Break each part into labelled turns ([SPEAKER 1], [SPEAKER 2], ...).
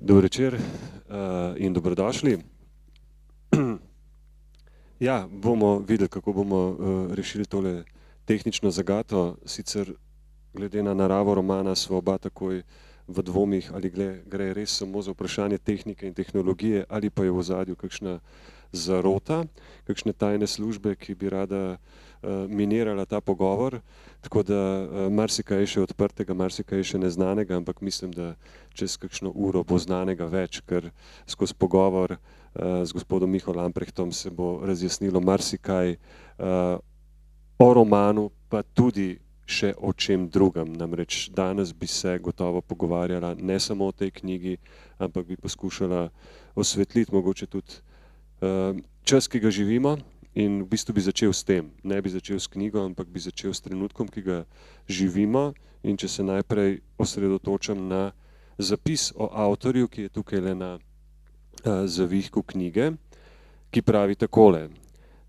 [SPEAKER 1] Dober večer in dobrodošli. Ja, bomo videli, kako bomo rešili tole tehnično zagato. Sicer glede na naravo romana sva oba takoj v dvomih, ali gre res samo za vprašanje tehnike in tehnologije, ali pa je v ozadju kakšna zarota, kakšne tajne službe, ki bi rada minirala ta pogovor. Tako da marsikaj je še odprtega, marsikaj je še neznanega, ampak mislim, da čez kakšno uro bo znanega več, ker skozi pogovor z gospodom Miho Lamprechtom se bo razjasnilo marsikaj o romanu, pa tudi še o čem drugem. Namreč danes bi se gotovo pogovarjala ne samo o tej knjigi, ampak bi poskušala osvetliti mogoče tudi čas, ki ga živimo. In v bistvu bi začel s tem, ne bi začel s knjigo, ampak bi začel s trenutkom, ki ga živimo. In če se najprej osredotočam na zapis o avtorju, ki je tukaj le na zavihku knjige, ki pravi takole.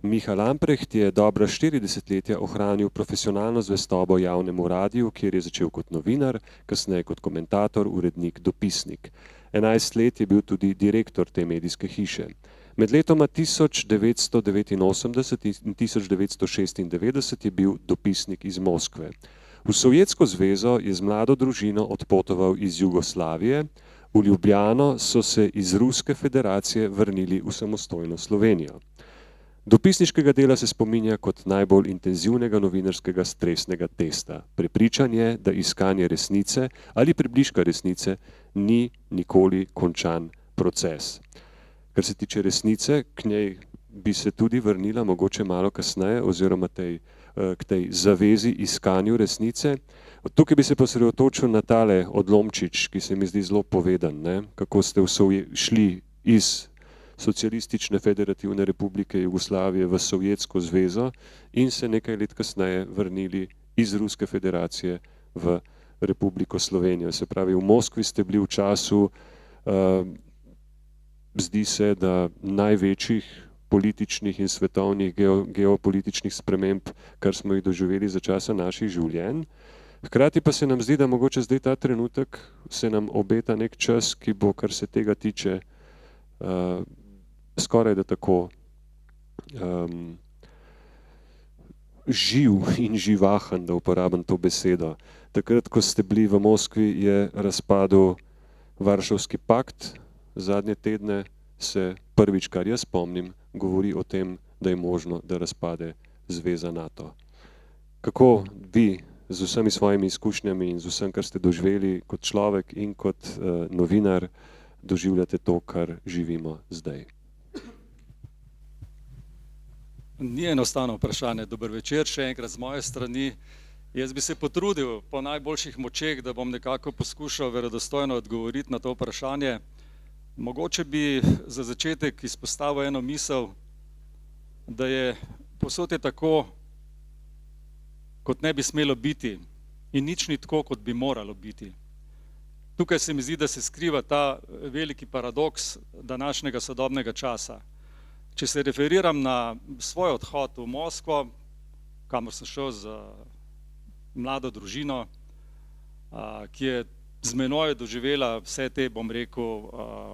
[SPEAKER 1] Miha Lamprecht je dobra 4 desetletja ohranil profesionalno zvestobo javnemu radiju, kjer je začel kot novinar, kasneje kot komentator, urednik, dopisnik. 11 let je bil tudi direktor te medijske hiše. Med letoma 1989 in 1996 je bil dopisnik iz Moskve. V Sovjetsko zvezo je z mlado družino odpotoval iz Jugoslavije, v Ljubljano so se iz Ruske federacije vrnili v samostojno Slovenijo. Dopisniškega dela se spominja kot najbolj intenzivnega novinarskega stresnega testa. Prepričan je, da iskanje resnice ali približka resnice ni nikoli končan proces. Kar se tiče resnice, k njej bi se tudi vrnila mogoče malo kasneje oziroma k tej zavezi iskanju resnice. Tukaj bi se posredotočil na tale odlomčič, ki se mi zdi zelo povedan, ne? Kako ste šli iz Socialistične federativne republike Jugoslavije v Sovjetsko zvezo in se nekaj let kasneje vrnili iz Ruske federacije v Republiko Slovenijo. Se pravi, v Moskvi ste bili v času zdi se, da največjih političnih in svetovnih geopolitičnih sprememb, kar smo jih doživeli za časa naših življenj. Hkrati pa se nam zdi, da mogoče zdaj ta trenutek se nam obeta nek čas, ki bo, kar se tega tiče, skoraj da tako živ in živahen, da uporabim to besedo. Takrat, ko ste bili v Moskvi, je razpadel Varšavski pakt. Zadnje tedne se prvič, kar jaz spomnim, govori o tem, da je možno, da razpade zveza NATO. Kako vi z vsemi svojimi izkušnjami in z vsem, kar ste doživeli kot človek in kot novinar, doživljate to, kar živimo zdaj?
[SPEAKER 2] Ni enostavno vprašanje. Dober večer še enkrat z moje strani. Jaz bi se potrudil po najboljših močeh, da bom nekako poskušal verodostojno odgovoriti na to vprašanje. Mogoče bi za začetek izpostavil eno misel, da je povsod je tako, kot ne bi smelo biti in nič ni tako, kot bi moralo biti. Tukaj se mi zdi, da se skriva ta veliki paradoks današnjega sodobnega časa. Če se referiram na svoj odhod v Moskvo, kamor sem šel z mlado družino, ki je z menoj doživela vse te, bom rekel,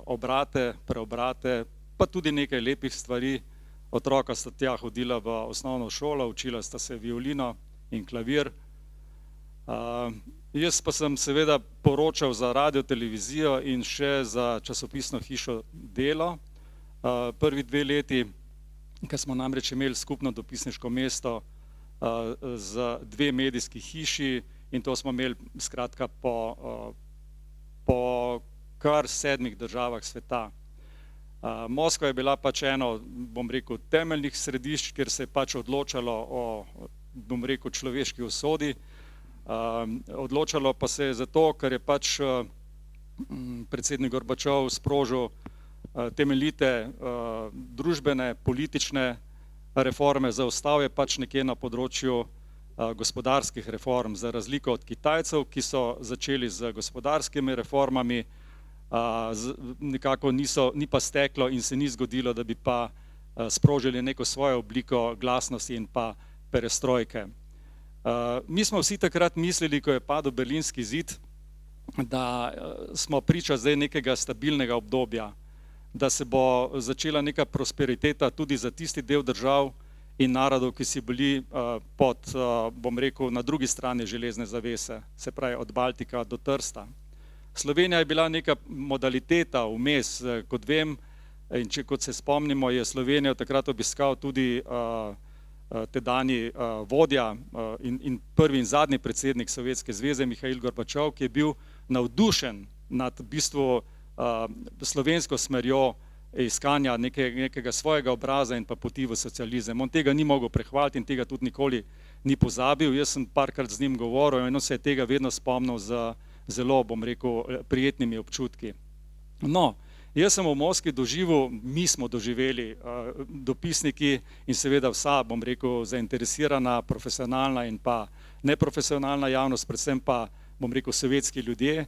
[SPEAKER 2] obrate, preobrate, pa tudi nekaj lepih stvari. Otroka sta tja hodila v osnovno šolo, učila sta se violino in klavir. Jaz pa sem seveda poročal za radio, televizijo in še za časopisno hišo Delo. Prvi 2 leti, ker smo namreč imeli skupno dopisniško mesto z 2 medijski hiši, in to smo imeli skratka po kar 7 državah sveta. Moskva je bila pač eno, bom rekel, temeljnih središč, kjer se je pač odločalo o, bom rekel, človeški usodi. Odločalo pa se je zato, ker je pač predsednik Gorbačov sprožil temeljite družbene, politične reforme, zaostal je pač nekje na področju gospodarskih reform, za razliko od Kitajcev, ki so začeli z gospodarskimi reformami, nekako ni pa steklo in se ni zgodilo, da bi pa sprožili neko svojo obliko glasnosti in pa perestrojke. Mi smo vsi takrat mislili, ko je padel Berlinski zid, da smo priča zdaj nekega stabilnega obdobja, da se bo začela neka prosperiteta tudi za tisti del držav in narodov, ki si bili pod, bom rekel, na drugi strani železne zavese, se pravi od Baltika do Trsta. Slovenija je bila neka modaliteta vmes, kot vem, in če kot se spomnimo, je Slovenijo takrat obiskal tudi tedanji vodja in prvi in zadnji predsednik Sovjetske zveze Mihail Gorbačov, ki je bil navdušen nad v bistvu slovensko smerjo iskanja nekega svojega obraza in pa poti v socializem. On tega ni mogel prehvaliti in tega tudi nikoli ni pozabil. Jaz sem parkrat z njim govoril in on se je tega vedno spomnil z zelo, bom rekel, prijetnimi občutki. No, jaz sem v Moskvi doživel, mi smo doživeli dopisniki in seveda vsa, bom rekel, zainteresirana, profesionalna in pa neprofesionalna javnost, predvsem pa, bom rekel, sovjetski ljudje,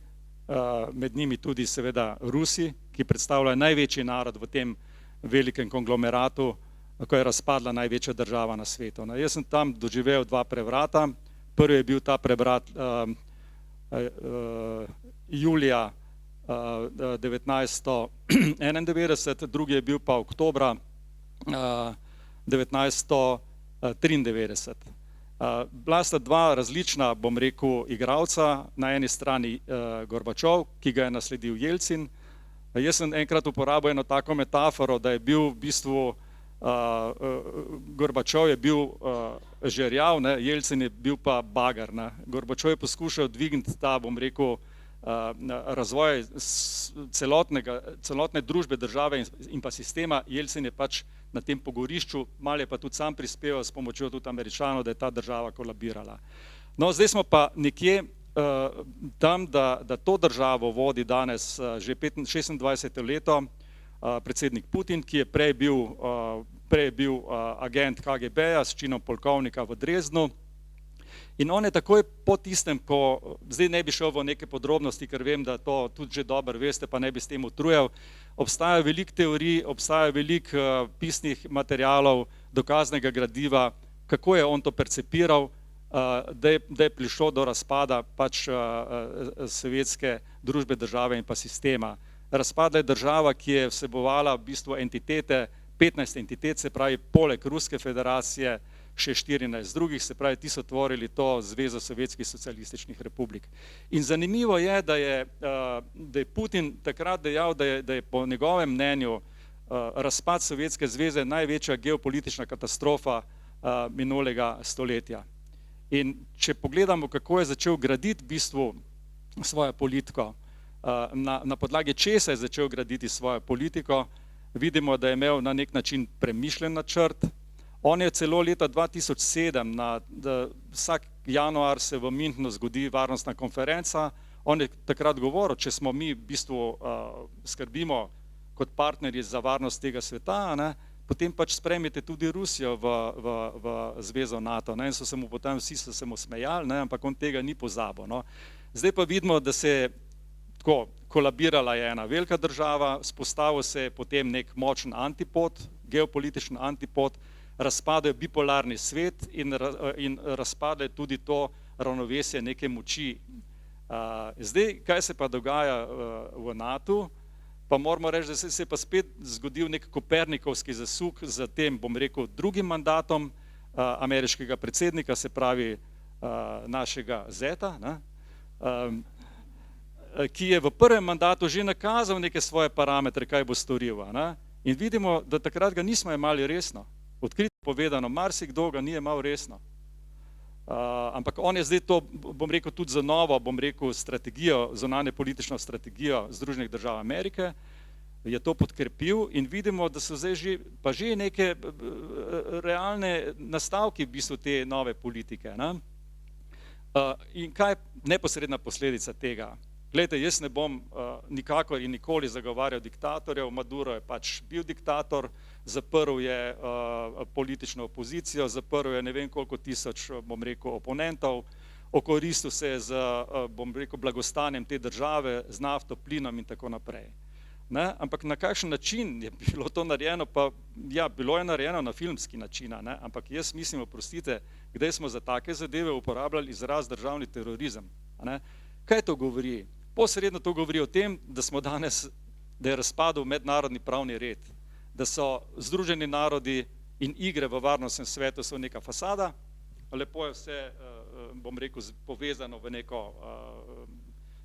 [SPEAKER 2] med njimi tudi seveda Rusi, ki predstavljajo največji narod v tem velikem konglomeratu, ko je razpadla največja država na svetu. Jaz sem tam doživel dva prevrata. Prvi je bil ta prevrat julija 1991, drugi je bil pa oktobra 1993. Bila sta dva različna, bom rekel, igralca, na eni strani Gorbačov, ki ga je nasledil Jelcin. Jaz sem enkrat uporabil eno tako metaforo, da je bil v bistvu Gorbačov je bil žerjav, Jelcin je bil pa bager. Gorbačov je poskušal dvigniti ta, bom rekel, razvoj celotne družbe, države in pa sistema. Jelcin je pač na tem pogorišču, malo je pa tudi sam prispeval s pomočjo tudi Američanov, da je ta država kolabirala. No, zdaj smo pa nekje tam, da to državo vodi danes že 26. leto predsednik Putin, ki je prej bil agent KGB-ja s činom polkovnika v Dresdnu. In on je takoj po tistem, ko zdaj ne bi šel v neke podrobnosti, ker vem, da to tudi že dobro veste, pa ne bi s tem utrujal, obstaja veliko teorij, obstaja veliko pisnih materialov, dokaznega gradiva, kako je on to percepiral, da je prišlo do razpada pač sovjetske družbe, države in pa sistema. Razpadla je država, ki je vsebovala v bistvu entitete, 15 entitet, se pravi poleg Ruske federacije, še 14 drugih, se pravi, ti so tvorili to Zvezo sovjetskih socialističnih republik. In zanimivo je, da je Putin takrat dejal, da je po njegovem mnenju razpad Sovjetske zveze največja geopolitična katastrofa minulega stoletja. In če pogledamo, kako je začel graditi v bistvu svojo politiko, na podlagi česa je začel graditi svojo politiko, vidimo, da je imel na nek način premišljen načrt. On je celo leta 2007, vsak januar se v Münchenu zgodi varnostna konferenca, on je takrat govoril, če smo mi v bistvu skrbimo kot partnerji za varnost tega sveta, potem pač sprejmete tudi Rusijo v zvezo NATO. In so se mu potem vsi smejali, ampak on tega ni pozabil. Zdaj pa vidimo, da se je tako kolabirala je ena velika država, spostavil se je potem nek močen antipod, geopolitičen antipod, razpadel je bipolarni svet in razpadlo je tudi to ravnovesje neke moči. Zdaj, kaj se pa dogaja v NATO, pa moramo reči, da se je pa spet zgodil nek kopernikovski zasuk z tem, bom rekel, drugim mandatom ameriškega predsednika, se pravi našega Zeta, ki je v prvem mandatu že nakazal neke svoje parametre, kaj bo storil. In vidimo, da takrat ga nismo jemali resno. Odkrito povedano, marsikdo ga ni jemal resno. Ampak on je zdaj to, bom rekel, tudi za novo, bom rekel, strategijo, zunanje politično strategijo Združenih držav Amerike, je to podkrepil in vidimo, da so zdaj že neke realne nastavki v bistvu te nove politike. In kaj je neposredna posledica tega? Glejte, jaz ne bom nikakor in nikoli zagovarjal diktatorjev, Maduro je pač bil diktator, zaprl je politično opozicijo, zaprl je ne vem koliko tisoč, bom rekel, oponentov, okoristil se je z, bom rekel, blagostanjem te države, z nafto, plinom in tako naprej. Ampak na kakšen način je bilo to narejeno, pa ja, bilo je narejeno na filmski način, ampak jaz mislim, oprostite, kdaj smo za take zadeve uporabljali izraz državni terorizem. Kaj to govori? posredno to govori o tem, da je razpadel mednarodni pravni red, da so Združeni narodi in igre v varnostnem svetu so neka fasada, lepo je vse, bom rekel, povezano v neko,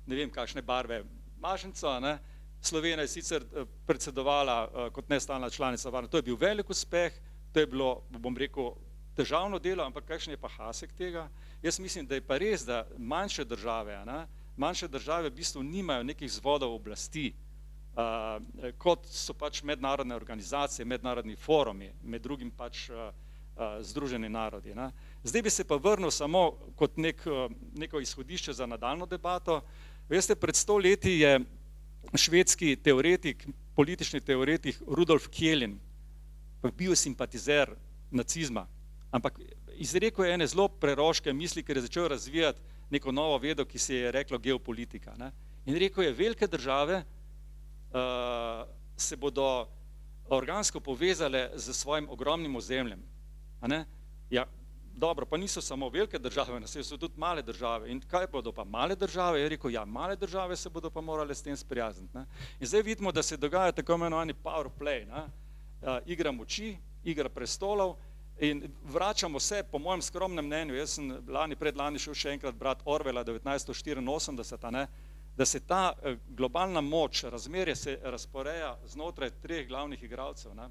[SPEAKER 2] ne vem kakšne barve mašnico, ne. Slovenija je sicer predsedovala kot nestalna članica varnosti, to je bil velik uspeh, to je bilo, bom rekel, težavno delo, ampak kakšen je pa hasek tega? Jaz mislim, da je pa res, da manjše države v bistvu nimajo nekih vzvodov oblasti, kot so pač mednarodne organizacije, mednarodni forumi, med drugim pač Združeni narodi. Ne. Zdaj bi se pa vrnil samo kot neko izhodišče za nadaljnjo debato. Veste, pred 100 leti je švedski teoretik, politični teoretik Rudolf Kjelin bil simpatizer nacizma, ampak izrekel je ene zelo preroške misli, ker je začel razvijati neko novo vedo, ki se je reklo geopolitika. Ne. In rekel je, velike države se bodo organsko povezale z svojim ogromnim ozemljem. Ja, dobro, pa niso samo velike države, na svetu so tudi male države. In kaj bodo pa male države? Je rekel, ja, male države se bodo pa morale s tem sprijazniti. Ne. In zdaj vidimo, da se dogaja tako imenovani power play, ne. Igra moči, igra prestolov in vračamo se, po mojem skromnem mnenju, jaz sem predlani šel še enkrat brat Orwella 1984, ne, da se ta globalna moč, razmerje se razporeja znotraj 3 glavnih igralcev. Ne.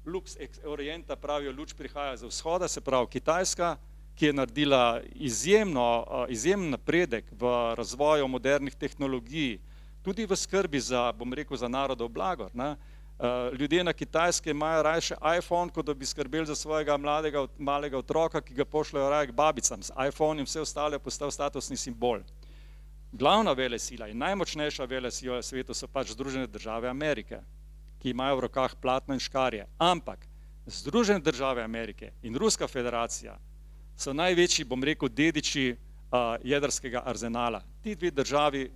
[SPEAKER 2] Lux ex orienta, pravijo, luč prihaja z vzhoda, se pravi Kitajska, ki je naredila izjemen napredek v razvoju modernih tehnologij, tudi v skrbi za, bom rekel, za narodov blagor. Ne. Ljudje na Kitajske imajo rajše iPhone, kot da bi skrbeli za svojega malega otroka, ki ga pošljajo raje k babicam. S iPhone in vse ostalo je postal statusni simbol. Glavna velesila in najmočnejša velesila v svetu so pač Združene države Amerike, ki imajo v rokah platno in škarje. Ampak Združene države Amerike in Ruska federacija so največji, bom rekel, dediči jedrskega arzenala. Ti 2 državi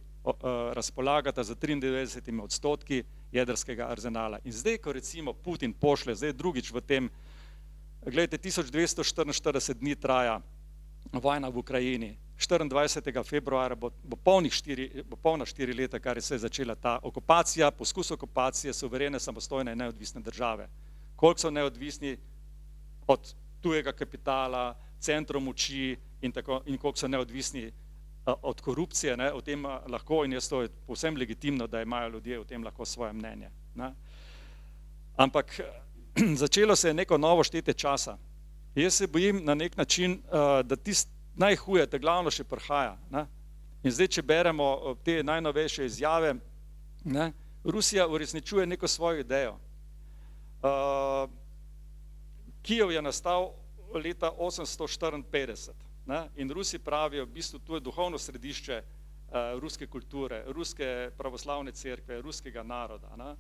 [SPEAKER 2] razpolagata za 93% jedrskega arzenala. In zdaj, ko recimo Putin pošlje, zdaj drugič v tem, gledajte, 1244 dni traja vojna v Ukrajini, 24. februarja bo polna 4 leta, kar se je začela ta okupacija, poskus okupacije suverene, samostojne in neodvisne države. Koliko so neodvisni od tujega kapitala, centrov moči in koliko so neodvisni od korupcije, ne, o tem lahko, in jaz to je povsem legitimno, da imajo ljudje o tem lahko svoje mnenje. Ne. Ampak začelo se je neko novo štetje časa. Jaz se bojim na nek način, da tisto najhuje, da glavno še prihaja. Ne. In zdaj, če beremo te najnovejše izjave, ne, Rusija uresničuje neko svojo idejo. Kijev je nastal leta 854. Ne, in Rusi pravijo, v bistvu to je duhovno središče ruske kulture, ruske pravoslavne cerkve, ruskega naroda. Ne.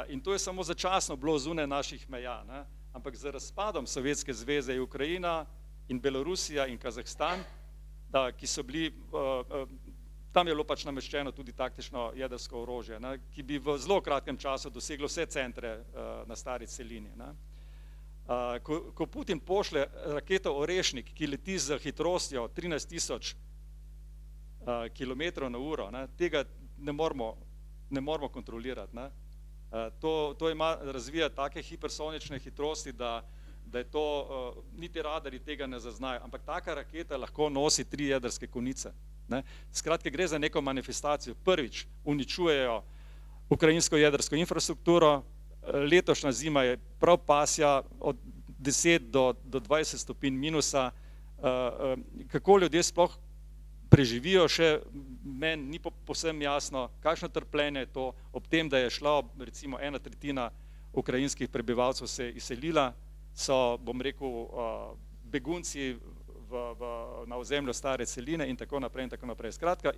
[SPEAKER 2] In to je samo začasno bilo zunaj naših meja. Ne. Ampak z razpadom Sovjetske zveze je Ukrajina in Belorusija in Kazahstan, ki so bili, tam je bilo pač nameščeno tudi taktično jedrsko orožje, ne, ki bi v zelo kratkem času doseglo vse centre na stari celini. Ne. Ko Putin pošlje raketo Orešnik, ki leti z hitrostjo 13.000 km na uro, ne, tega ne moramo kontrolirati. Ne. To razvija take hipersonične hitrosti, da je to, niti radarji tega ne zaznajo, ampak taka raketa lahko nosi 3 jedrske konice. Ne. Skratka, gre za neko manifestacijo. Prvič uničujejo ukrajinsko jedrsko infrastrukturo, letošnja zima je prav pasja, od 10 do 20 stopinj minusa. Kako ljudje sploh preživijo, še meni ni povsem jasno, kakšno trpljenje je to, ob tem, da je šlo recimo 1/3 ukrajinskih prebivalcev se izselila, so, bom rekel, begunci na ozemlju stare celine in tako naprej in tako naprej. Skratka,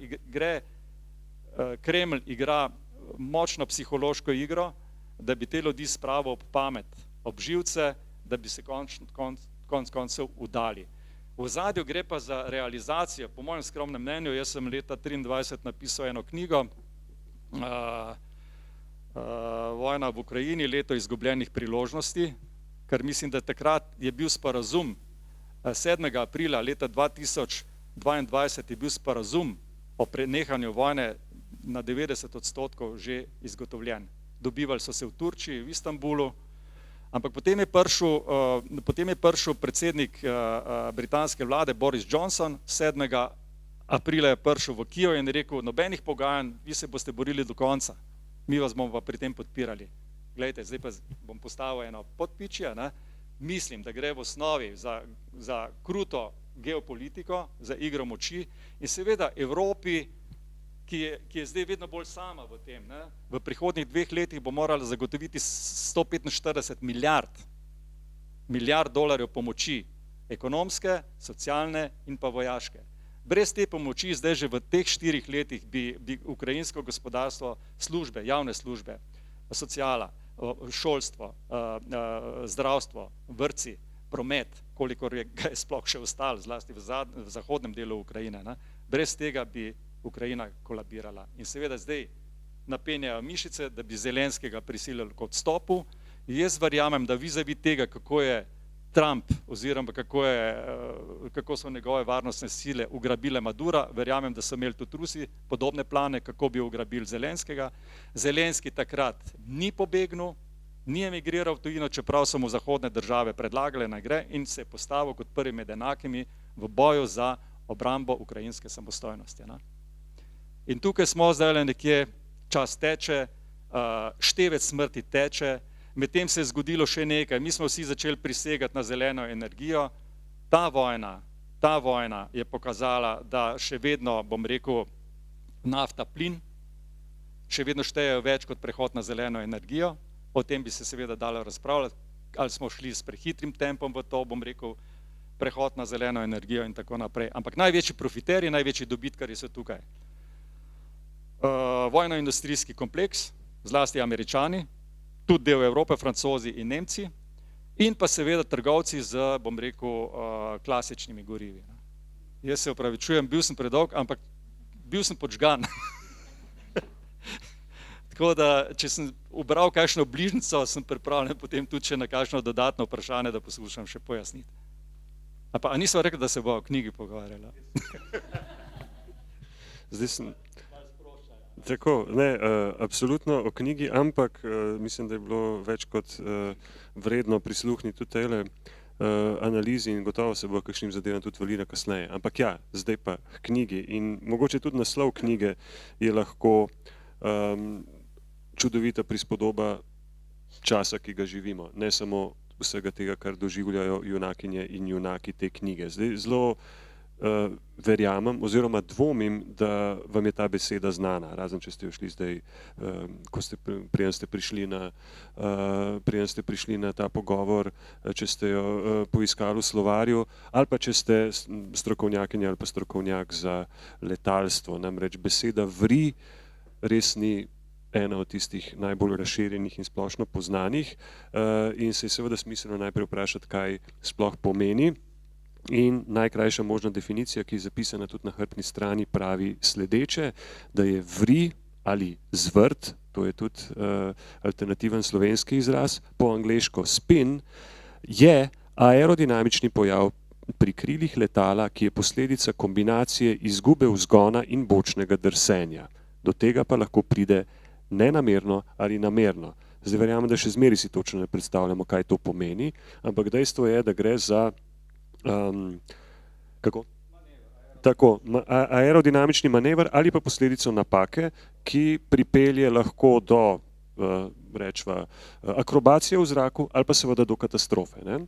[SPEAKER 2] Kremelj igra močno psihološko igro, da bi te ljudi spravil ob pamet, ob živce, da bi se konec koncev udali. V ozadju gre pa za realizacijo, po mojem skromnem mnenju, jaz sem leta 1923 napisal eno knjigo, Vojna v Ukrajini, leto izgubljenih priložnosti, ker mislim, da takrat je bil sporazum 7. aprila leta 2022 je bil sporazum o prenehanju vojne na 90% že izgotovljen. Dobivali so se v Turčiji, v Istanbulu, ampak potem je prišel predsednik britanske vlade Boris Johnson, 7. aprila je prišel v Kijev in rekel, nobenih pogajanj, vi se boste borili do konca, mi vas bomo pa pri tem podpirali. Glejte, zdaj pa bom postavil eno podpičje, ne? Mislim, da gre v osnovi za kruto geopolitiko, za igro moči in seveda Evropi, ki je zdaj vedno bolj sama v tem, ne? V prihodnjih 2 letih bo morala zagotoviti 145 milijard dolarjev pomoči, ekonomske, socialne in pa vojaške. Brez te pomoči zdaj že v teh 4 letih bi ukrajinsko gospodarstvo, službe, javne službe, sociala, šolstvo, zdravstvo, vrtci, promet, kolikor ga je sploh še ostalo, zlasti v zahodnem delu Ukrajine, ne? Brez tega bi Ukrajina kolabirala. In seveda zdaj napenjajo mišice, da bi Zelenskega prisilili k odstopu. Jaz verjamem, da vizavi tega, kako je Trump oziroma kako so njegove varnostne sile ugrabile Madura, verjamem, da so imeli tudi Rusi podobne plane, kako bi ugrabili Zelenskega. Zelenski takrat ni pobegnil, ni emigriral v tujino, čeprav so mu zahodne države predlagale naj gre in se je postavil kot prvi med enakimi v boju za obrambo ukrajinske samostojnosti. Ne? In tukaj smo zdaj nekje, čas teče, števec smrti teče, medtem se je zgodilo še nekaj, mi smo vsi začeli prisegati na zeleno energijo, ta vojna je pokazala, da še vedno, bom rekel, nafta, plin, še vedno štejejo več kot prehod na zeleno energijo, o tem bi se seveda dalo razpravljati, ali smo šli s prehitrim tempom v to, bom rekel, prehod na zeleno energijo in tako naprej. Ampak največji profiterji, največji dobitkarji so tukaj. Vojno-industrijski kompleks, zlasti Američani, tudi del Evrope, Francozi in Nemci, in pa seveda trgovci z, bom rekel, klasičnimi gorivi. Jaz se opravičujem, bil sem predolg, ampak bil sem podžgan. Tako da, če sem ubral kakšno bližnjico, sem pripravljen potem tudi še na kakšno dodatno vprašanje, da poslušam še pojasniti. A nisem rekel, da se bo o knjigi pogovarjala?
[SPEAKER 1] Zdaj sem... Tako, ne, absolutno o knjigi, ampak mislim, da je bilo več kot vredno prisluhniti tudi tele analizi in gotovo se bo kakšnim zadevam tudi valila kasneje. Ampak ja, zdaj pa k knjigi in mogoče tudi naslov knjige je lahko čudovita prispodoba časa, ki ga živimo, ne samo vsega tega, kar doživljajo junakinje in junaki te knjige. Zdaj zelo verjamem oziroma dvomim, da vam je ta beseda znana, razen če ste jo šli zdaj, preden ste prišli na ta pogovor, če ste jo poiskali v slovarju, ali pa če ste strokovnjakinja ali pa strokovnjak za letalstvo. Namreč beseda vri res ni ena od tistih najbolj razširjenih in splošno poznanih in se je seveda smiselno najprej vprašati, kaj sploh pomeni. In najkrajša možna definicija, ki je zapisana tudi na hrbtni strani, pravi sledeče, da je vri ali zvrt, to je tudi alternativen slovenski izraz, po angleško spin, je aerodinamični pojav pri krilih letala, ki je posledica kombinacije izgube vzgona in bočnega drsenja. Do tega pa lahko pride nenamerno ali namerno. Zdaj verjamem, da še zmeri si točno ne predstavljamo, kaj to pomeni, ampak dejstvo je, da gre za aerodinamični manever ali pa posledico napake, ki pripelje lahko do akrobacije v zraku ali pa seveda do katastrofe. Ne?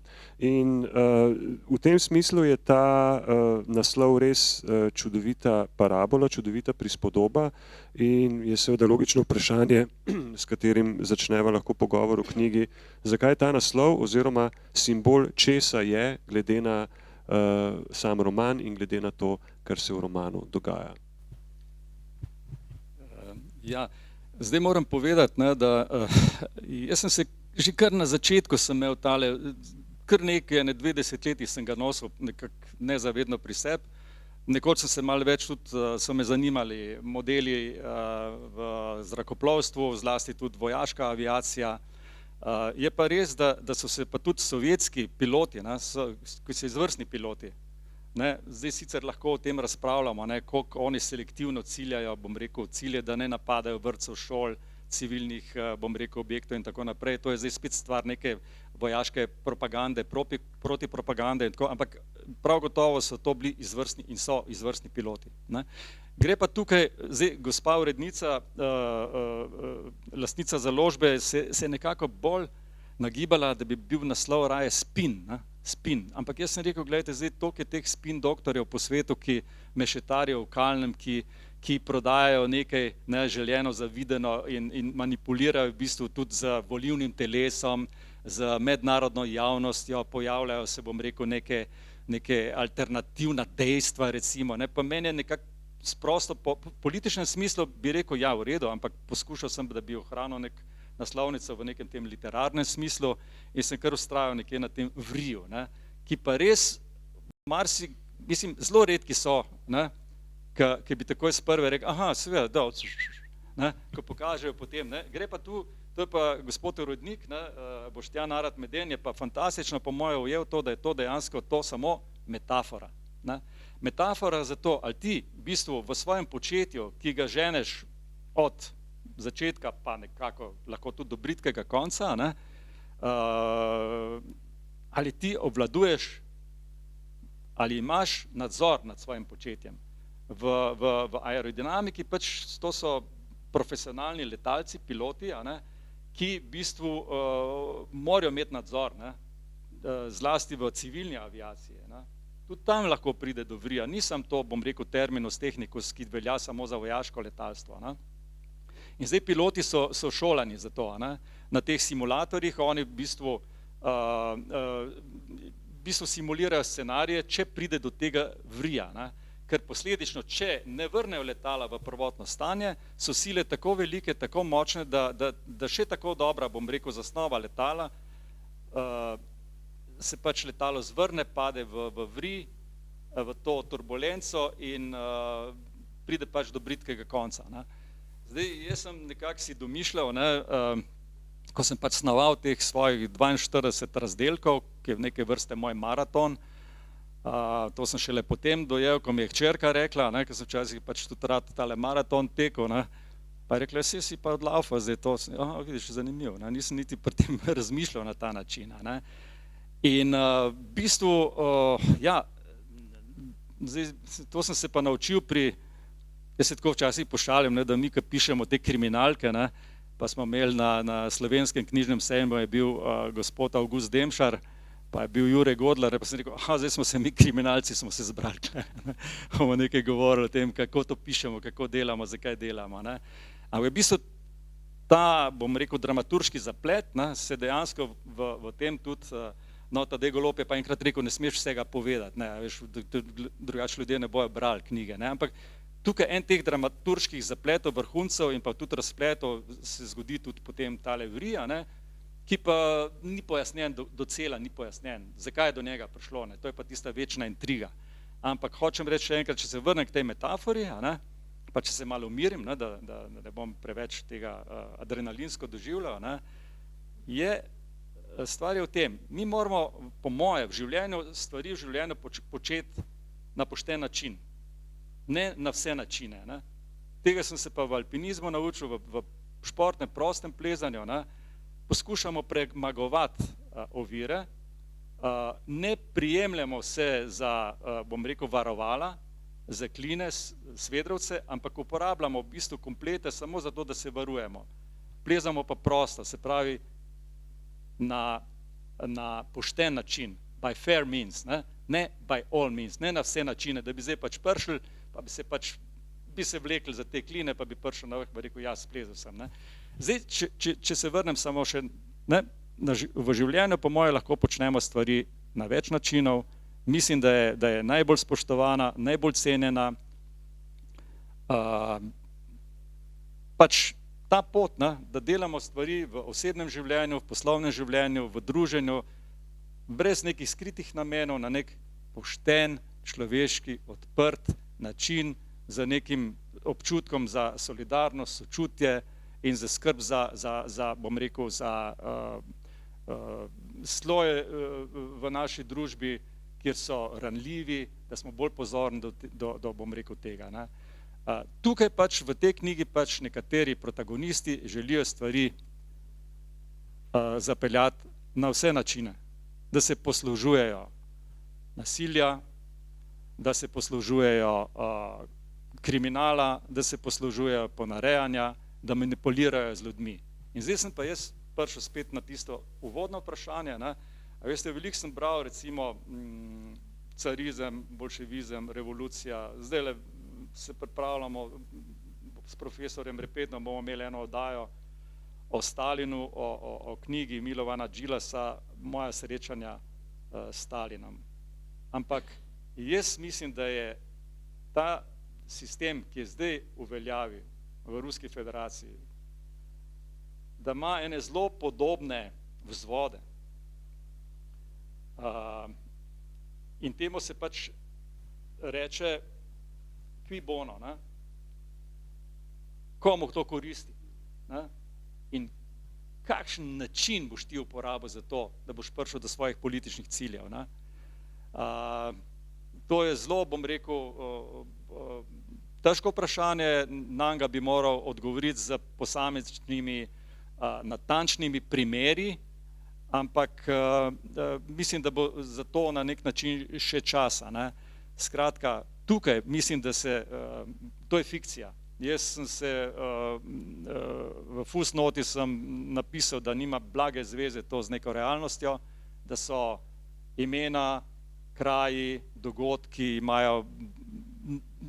[SPEAKER 1] In v tem smislu je ta naslov res čudovita parabola, čudovita prispodoba in je seveda logično vprašanje, s katerim začneva lahko pogovor v knjigi, zakaj ta naslov oziroma simbol česa je glede na sam roman in glede na to, kar se v romanu dogaja.
[SPEAKER 2] Ja, zdaj moram povedati, ne, da jaz sem se že kar na začetku sem imel tale, kar nekaj, 2 desetletji sem ga nosil nekako nezavedno pri sebi. Nekoč sem se malo več tudi, so me zanimali modeli v zrakoplovstvu, zlasti tudi vojaška aviacija. Je pa res, da so se pa tudi sovjetski piloti, ki so izvrstni piloti, Ne, zdaj sicer lahko o tem razpravljamo, ne, koliko oni selektivno ciljajo, bom rekel, cilje, da ne napadajo vrtcev, šol, civilnih, bom rekel, objektov in tako naprej. To je zdaj spet stvar neke vojaške propagande, protipropagande in tako, ampak prav gotovo so to bili izvrstni in so izvrstni piloti. Ne. Gre pa tukaj, zdaj gospa urednica, lastnica založbe se nekako bolj nagibala, da bi bil naslov raje spin, ne. Spin. Ampak jaz sem rekel, gledajte, zdaj toliko je teh spin doktorjev po svetu, ki mešetarijo v kalnem, ki prodajajo nekaj neželjeno, zavideno in manipulirajo v bistvu tudi z volilnim telesom, z mednarodno javnostjo, pojavljajo se, bom rekel, neke alternativna dejstva, recimo. Ne. Pa meni je nekako sprosto, po političnem smislu bi rekel, ja, v redu, ampak poskušal sem, da bi ohranil nek naslovnico v nekem tem literarnem smislu in sem kar vztrajal nekje na tem vriju, ne, ki pa res mislim, zelo redki so, ne, ki bi takoj s prve rekel, aha, seveda, da, ne, ko pokažejo potem, ne, gre pa tu, to je pa gospod urednik, ne, Boštjan Arat Meden je pa fantastično po moje ujel to, da je to dejansko to samo metafora, ne, metafora za to, ali ti v bistvu v svojem početju, ki ga ženeš od začetka pa nekako lahko tudi do britkega konca, ne, ali ti obvladuješ, ali imaš nadzor nad svojim početjem. V aerodinamiki pač to so profesionalni letalci, piloti, a ne, ki v bistvu morajo imeti nadzor, ne, zlasti v civilni aviaciji. Ne. Tudi tam lahko pride do vrija. Nisem to, bom rekel, terminus technicus, ki velja samo za vojaško letalstvo. Ne. In zdaj piloti so šolani za to, ne? Na teh simulatorjih, oni v bistvu simulirajo scenarije, če pride do tega vrija, ne? Ker posledično, če ne vrnejo letala v prvotno stanje, so sile tako velike, tako močne, da še tako dobra, bom rekel, zasnova letala, se pač letalo zvrne, pade v vri, v to turbulenco in pride pač do britkega konca, ne? Zdaj, jaz sem nekako si domišljal, ne, ko sem pač snoval teh svojih 42 razdelkov, ki je v neke vrste moj maraton, to sem šele potem dojel, ko mi je hčerka rekla, ne, ker sem včasih pač tudi rad tale maraton tekel, ne, pa je rekla, si pa odlaufal zdaj to, vidiš, zanimivo, ne, nisem niti pri tem razmišljal na ta način, ne. In v bistvu, ja, zdaj, to sem se pa naučil jaz se tako včasih pošalim, ne, da mi, ko pišemo te kriminalke, ne, pa smo imeli na Slovenskem knjižnem sejmu je bil gospod Avgust Demšar, pa je bil Jure Godler, pa sem rekel, zdaj smo se mi kriminalci, smo se zbrali, bomo nekaj govorili o tem, kako to pišemo, kako delamo, zakaj delamo, ne. Ampak v bistvu ta, bom rekel, dramaturški zaplet, ne, se dejansko v tem tudi, no, Tadej Golob je pa enkrat rekel, ne smeš vsega povedati, ne, veš, drugače ljudje ne bojo brali knjige, ne, ampak tukaj en teh dramaturških zapletov, vrhuncev in pa tudi razpletov se zgodi tudi potem tale vrija, ne, ki pa ni pojasnjen, docela ni pojasnjen, zakaj je do njega prišlo, ne, to je pa tista večna intriga. Ampak hočem reči še enkrat, če se vrnem k tej metafori, ne, pa če se malo umirim, ne, da ne bom preveč tega adrenalinsko doživljal, ne, je stvar je v tem, mi moramo po moje v življenju, stvari v življenju početi na pošten način. Ne na vse načine. Ne. Tega sem se pa v alpinizmu naučil, v športnem prostem plezanju, ne. Poskušamo premagovati ovire, ne prijemljamo se za, bom rekel, varovala, za kline, svedrovce, ampak uporabljamo v bistvu komplete samo zato, da se varujemo. Plezamo pa prosto, se pravi na pošten način, by fair means, ne by all means, ne na vse načine, da bi zdaj pač prišli, pa bi se vlekli za te kline, pa bi prišel na vrh, pa rekel, ja, splezal sem. Ne. Zdaj, če se vrnem samo še, ne, v življenju po moje lahko počnemo stvari na več načinov, mislim, da je najbolj spoštovana, najbolj cenjena, pač ta pot, ne, da delamo stvari v osebnem življenju, v poslovnem življenju, v druženju, brez nekih skritih namenov, na nek pošten, človeški, odprt način, za nekim občutkom za solidarnost, sočutje in za skrb za bom rekel, za sloje v naši družbi, kjer so ranljivi, da smo bolj pozorni do bom rekel tega. Ne. Tukaj pač v tej knjigi pač nekateri protagonisti želijo stvari zapeljati na vse načine, da se poslužujejo nasilja, da se poslužujejo kriminala, da se poslužujejo ponarejanja, da manipulirajo z ljudmi. In zdaj sem pa jaz prišel spet na tisto uvodno vprašanje, ne. A veste, veliko sem bral recimo carizem, bolševizem, revolucija, zdaj se pripravljamo s profesorjem Repetnom, bomo imeli eno oddajo o Stalinu, o knjigi Milovana Džilasa, moja srečanja s Stalinom. Ampak jaz mislim, da je ta sistem, ki je zdaj v veljavi v Ruski federaciji, da ima ene zelo podobne vzvode. In temu se pač reče qui bono, ne? Komu to koristi, ne? In kakšen način boš ti uporabil za to, da boš prišel do svojih političnih ciljev, ne? To je zelo, bom rekel, težko vprašanje, nanj ga bi moral odgovoriti z posamečnimi natančnimi primeri, ampak mislim, da bo za to na nek način še časa, ne. Skratka, tukaj mislim, da to je fikcija. Jaz sem se v fusnoti sem napisal, da nima blage zveze to z neko realnostjo, da so imena, kraji, dogodki imajo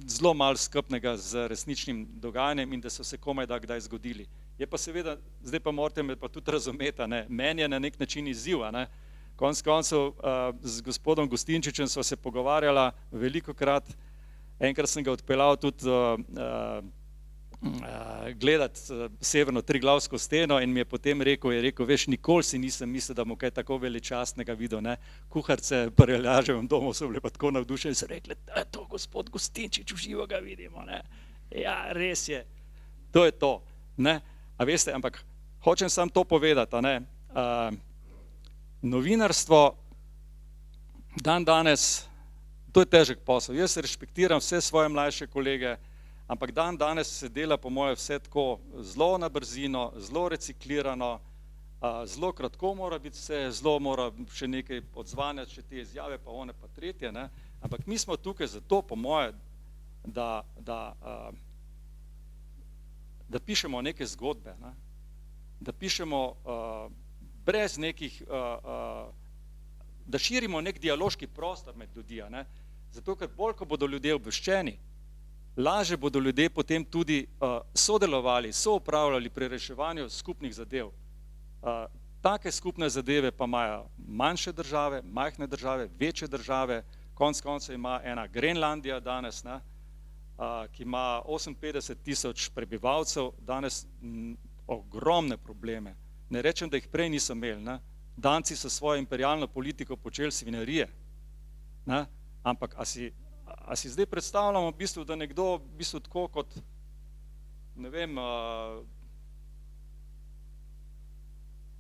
[SPEAKER 2] zelo malo skupnega z resničnim dogajanjem in da so se komajda kdaj zgodili. Je pa seveda, zdaj pa morate me pa tudi razumeti, ne, meni je na nek način izziv, ne. Konec koncev z gospodom Gustinčičem sva se pogovarjala velikokrat, enkrat sem ga odpeljal tudi gledati severno Triglavsko steno in mi je potem rekel, veš, nikoli si nisem mislil, da bom kaj tako veličastnega videl, ne. Kuharice v Preljaževem domu so bile pa tako navdušene, so rekli, to gospod Gustinčič, v živo ga vidimo, ne. Ja, res je, to je to, ne. A veste, ampak hočem samo to povedati, ne. Novinarstvo danes, to je težek posel. Jaz respektiram vse svoje mlajše kolege, ampak danes se dela po moje vse tako zelo na brzino, zelo reciklirano, zelo kratko mora biti vse, zelo mora še nekaj odzvanjati, še te izjave, pa one pa tretje, ne. Ampak mi smo tukaj zato, po moje, da pišemo neke zgodbe, ne? Da pišemo brez nekih, da širimo nek dialoški prostor med ljudi, ne? Zato, ker bolj, ko bodo ljudje obveščeni, lažje bodo ljudje potem tudi sodelovali, soupravljali pri reševanju skupnih zadev. Take skupne zadeve pa imajo manjše države, majhne države, večje države, konec koncev ima ena Grenlandija danes, ne? Ki ima 58.000 prebivalcev, danes ogromne probleme. Ne rečem, da jih prej niso imeli, ne. Danci so svojo imperialno politiko počeli svinjarije, ne. Ampak a si zdaj predstavljamo v bistvu, da nekdo v bistvu tako kot, ne vem,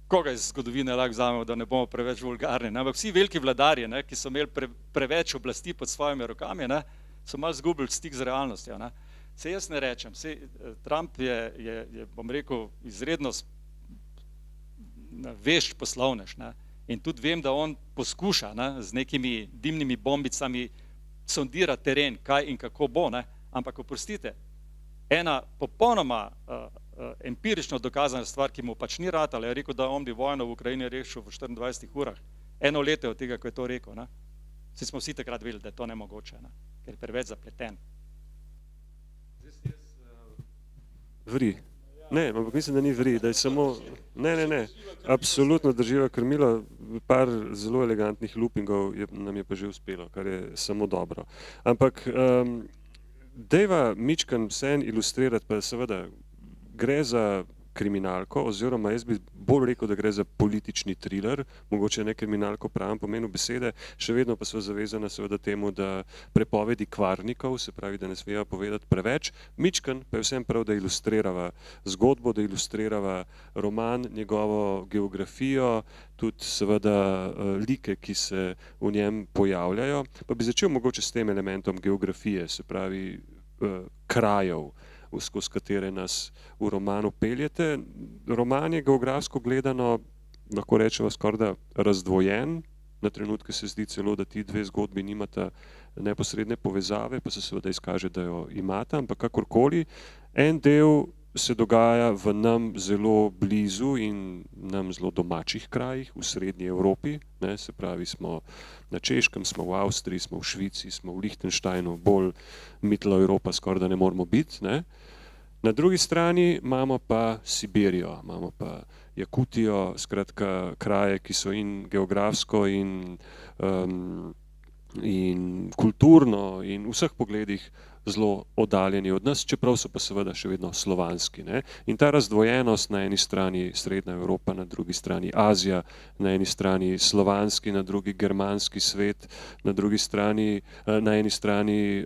[SPEAKER 2] koga iz zgodovine lahko vzamemo, da ne bomo preveč vulgarni, ne. Ampak vsi veliki vladarji, ne, ki so imeli preveč oblasti pod svojimi rokami, ne, so malo zgubili stik z realnostjo, ne. Saj jaz ne rečem, Trump je, bom rekel, izredno vešč poslovnež, ne. In tudi vem, da on poskuša, ne, z nekimi dimnimi bombicami sondirati teren, kaj in kako bo, ne. Ampak oprostite, ena popolnoma empirično dokazana stvar, ki mu pač ni ratala, je rekel, da on bi vojno v Ukrajini rešil v 24 urah. Eno leto je od tega, ko je to rekel, ne. Vsi smo vsi takrat vedeli, da je to nemogoče, ne, ker je preveč zapleten.
[SPEAKER 1] Vri. Ne, ampak mislim, da ni vri, da je samo, ne, absolutno drživa krmilo, par zelo elegantnih loopingov nam je pa že uspelo, kar je samo dobro. Ampak dejva mičkan vseeno ilustrirati, pa seveda gre za kriminalko, oziroma jaz bi bolj rekel, da gre za politični thriller, mogoče ne kriminalko v pravem pomenu besede, še vedno pa sva zavezana seveda temu, da prepovedi kvarnikov, se pravi, da ne smejo povedati preveč, mičken pa je vsem prav, da ilustrirava zgodbo, da ilustrirava roman, njegovo geografijo, tudi seveda like, ki se v njem pojavljajo, pa bi začel mogoče s tem elementom geografije, se pravi krajev, skozi katere nas v romanu peljete. Roman je geografsko gledano, lahko rečemo, skorajda razdvojen. Na trenutke se zdi celo, da ti dve zgodbi nimata neposredne povezave, pa se seveda izkaže, da jo imata, ampak kakorkoli. En del se dogaja v nam zelo blizu in nam zelo domačih krajih v srednji Evropi, ne, se pravi smo na Češkem, smo v Avstriji, smo v Švici, smo v Liechtensteinu, bolj Mitteleuropa skoraj da ne moramo biti, ne. Na drugi strani imamo pa Sibirijo, imamo pa Jakutijo, skratka kraje, ki so in geografsko in kulturno in v vseh pogledih zelo oddaljeni od nas, čeprav so pa seveda še vedno slovanski, ne. In ta razdvojenost, na eni strani Srednja Evropa, na drugi strani Azija, na eni strani slovanski, na drugi germanski svet, na drugi strani, na eni strani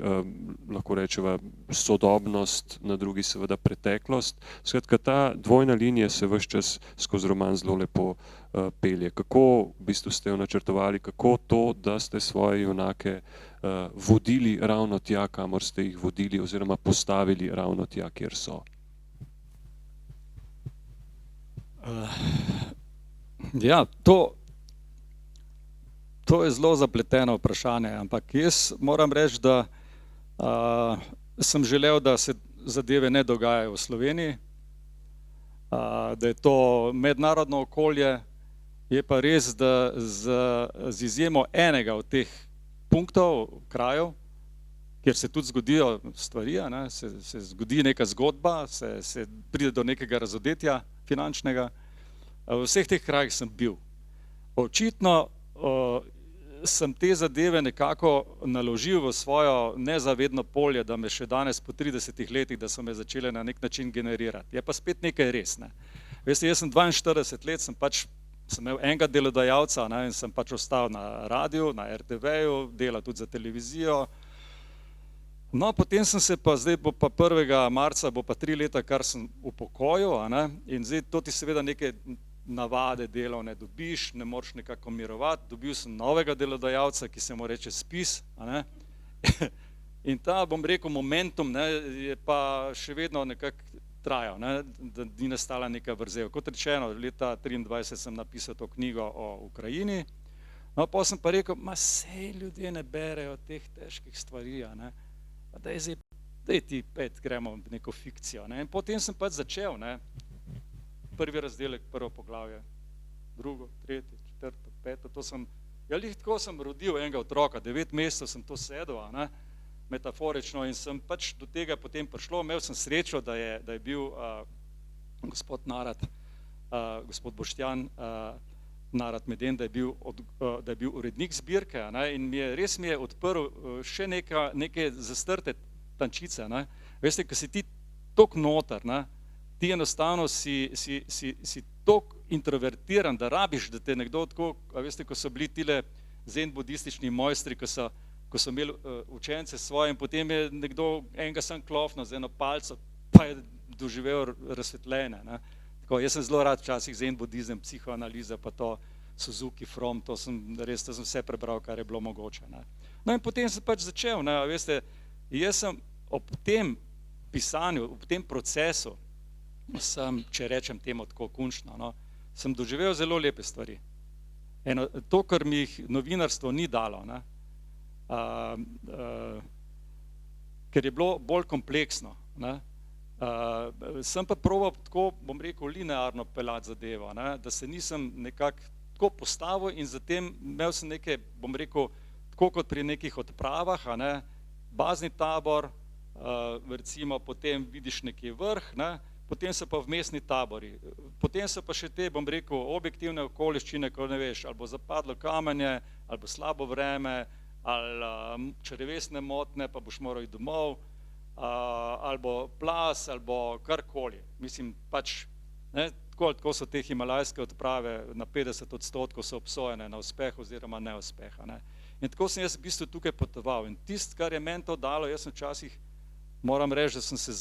[SPEAKER 1] lahko rečeva sodobnost, na drugi seveda preteklost. Skratka, ta dvojna linija se ves čas skozi roman zelo lepo pelje. Kako v bistvu ste jo načrtovali, kako to, da ste svoje junake vodili ravno tja, kamor ste jih vodili, oziroma postavili ravno tja, kjer so?
[SPEAKER 2] Ja, to je zelo zapleteno vprašanje, ampak jaz moram reči, da sem želel, da se zadeve ne dogajajo v Sloveniji, da je to mednarodno okolje, je pa res, da z izjemo enega od teh punktov, krajev, kjer se tudi zgodijo stvari, ne, se zgodi neka zgodba, se pride do nekega razodetja finančnega. V vseh teh krajih sem bil. Očitno sem te zadeve nekako naložil v svojo nezavedno polje, da me še danes po 30 letih, da so me začele na nek način generirati. Je pa spet nekaj res, ne. Veste, jaz sem 42 let, sem imel enega delodajalca, ne, in sem pač ostal na radiju, na RTV-ju, delal tudi za televizijo. No, potem sem se pa, zdaj bo pa 1. marca, bo pa 3 leta, kar sem upokojil, ne, in zdaj to ti seveda neke navade delovne dobiš, ne moreš nekako mirovati, dobil sem novega delodajalca, ki se mu reče Spis, ne, in ta, bom rekel, momentum, ne, je pa še vedno nekako trajal, ne, da ni nastala neka vrzel. Kot rečeno, leta 23 sem napisal to knjigo o Ukrajini, no, pa sem pa rekel, ma sej ljudje ne berejo teh težkih stvari, ne, daj ti pet, gremo v neko fikcijo, ne, in potem sem pač začel, ne, prvi razdelek, prvo poglavje, drugo, tretje, četrto, peto, to sem, ja, tako sem rodil enega otroka, 9 mesecev sem to sedel, ne, metaforično, in sem pač do tega potem prišlo. Imel sem srečo, da je bil gospod Narat, gospod Boštjan Narat Meden, da je bil urednik zbirke, ne, in res mi je odprl še neke zastrte tančice, ne. Veste, ko si ti toliko noter, ne, ti enostavno si toliko introvertiran, da rabiš, da te nekdo tako, veste, ko so bili tile zen budistični mojstri, ko so imeli učence svoje, in potem je nekdo enega sam klofno z eno palco, pa je doživel razsvetljenje, ne. Tako, jaz sem zelo rad včasih zen budizem, psihoanaliza, pa to Suzuki, Fromm, to sem vse prebral, kar je bilo mogoče, ne. No in potem sem pač začel, ne, veste, jaz sem ob tem pisanju, ob tem procesu, sem, če rečem temu tako končno, no, sem doživel zelo lepe stvari. To, kar mi jih novinarstvo ni dalo, ne, ker je bilo bolj kompleksno, ne, sem pa probal tako, bom rekel, linearno peljati zadevo, ne, da se nisem nekako tako postavil in zatem imel sem neke, bom rekel, tako kot pri nekih odpravah, ne, bazni tabor, recimo potem vidiš neki vrh, ne, potem so pa vmesni tabori, potem so pa še te, bom rekel, objektivne okoliščine, ko ne veš, ali bo zapadlo kamenje, ali bo slabo vreme, ali črevesne motnje, pa boš moral iti domov, ali bo plaz, ali bo karkoli. Mislim, pač Ne? Tako so te himalajske odprave na 50% so obsojene na uspeh oziroma neuspeha. Ne? In tako sem jaz v bistvu tukaj potoval. In tisto, kar je meni to dalo, jaz sem včasih, moram reči, da sem se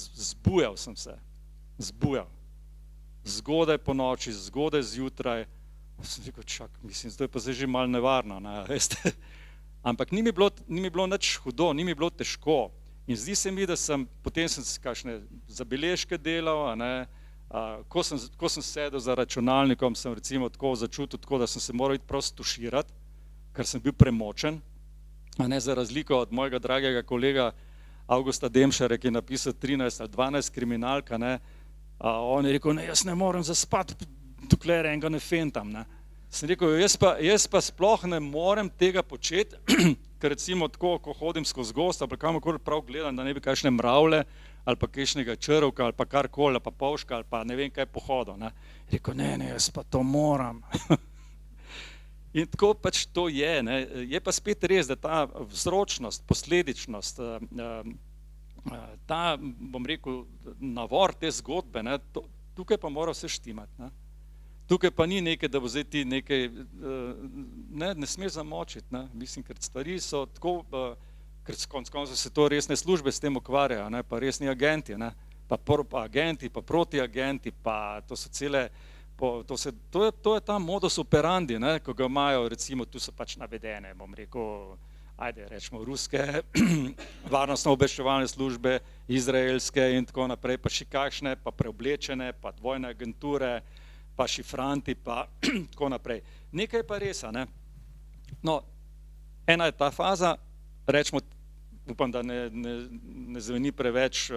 [SPEAKER 2] zbujal. Zgodaj po noči, zgodaj zjutraj. Sem rekel, mislim, zdaj pa zdaj že malo nevarno. Ne? Veste? Ampak ni mi bilo nič hudo, ni mi bilo težko. In zdi se mi, da potem sem kakšne zabeležke delal, a ne? Ko sem sedel za računalnikom, sem recimo tako začutil, tako, da sem se moral iti prav stuširati, ker sem bil premočen, a ne, za razliko od mojega dragega kolega Avgusta Demšarja, ki je napisal 13 ali 12 kriminalk, ne, on je rekel, ne, jaz ne morem zaspati, dokler enega ne fentam. Ne. Sem rekel, jaz pa sploh ne morem tega početi, ker recimo tako, ko hodim skozi gost, ali kamorkoli prav gledam, da ne bi kakšne mravlje, ali pa kakšnega črvka, ali pa karkoli, ali pa pavška, ali pa ne vem kaj pohodil. Ne. Rekel, ne, jaz pa to moram. In tako pač to je. Ne. Je pa spet res, da ta vzročnost, posledičnost, ta, bom rekel, navor te zgodbe, ne, tukaj pa mora vse štimati. Ne. Tukaj pa ni nekaj, da bo zdaj ti nekaj, ne smeš zamočiti. Ne. Mislim, ker stvari so tako, ker konec koncev se to resne službe s tem ukvarjajo, ne, pa resni agenti, ne, pa agenti, pa protiagenti, pa to so cele, to je ta modus operandi, ne, ko ga imajo, recimo, tu so pač navedene, bom rekel, ajde, rečemo, ruske varnostno-obveščevalne službe, izraelske in tako naprej, pa še kakšne, pa preoblečene, pa dvojne agenture, pa šifranti, pa tako naprej. Nekaj pa res, ne. No, ena je ta faza, rečemo, upam, da ne zveni preveč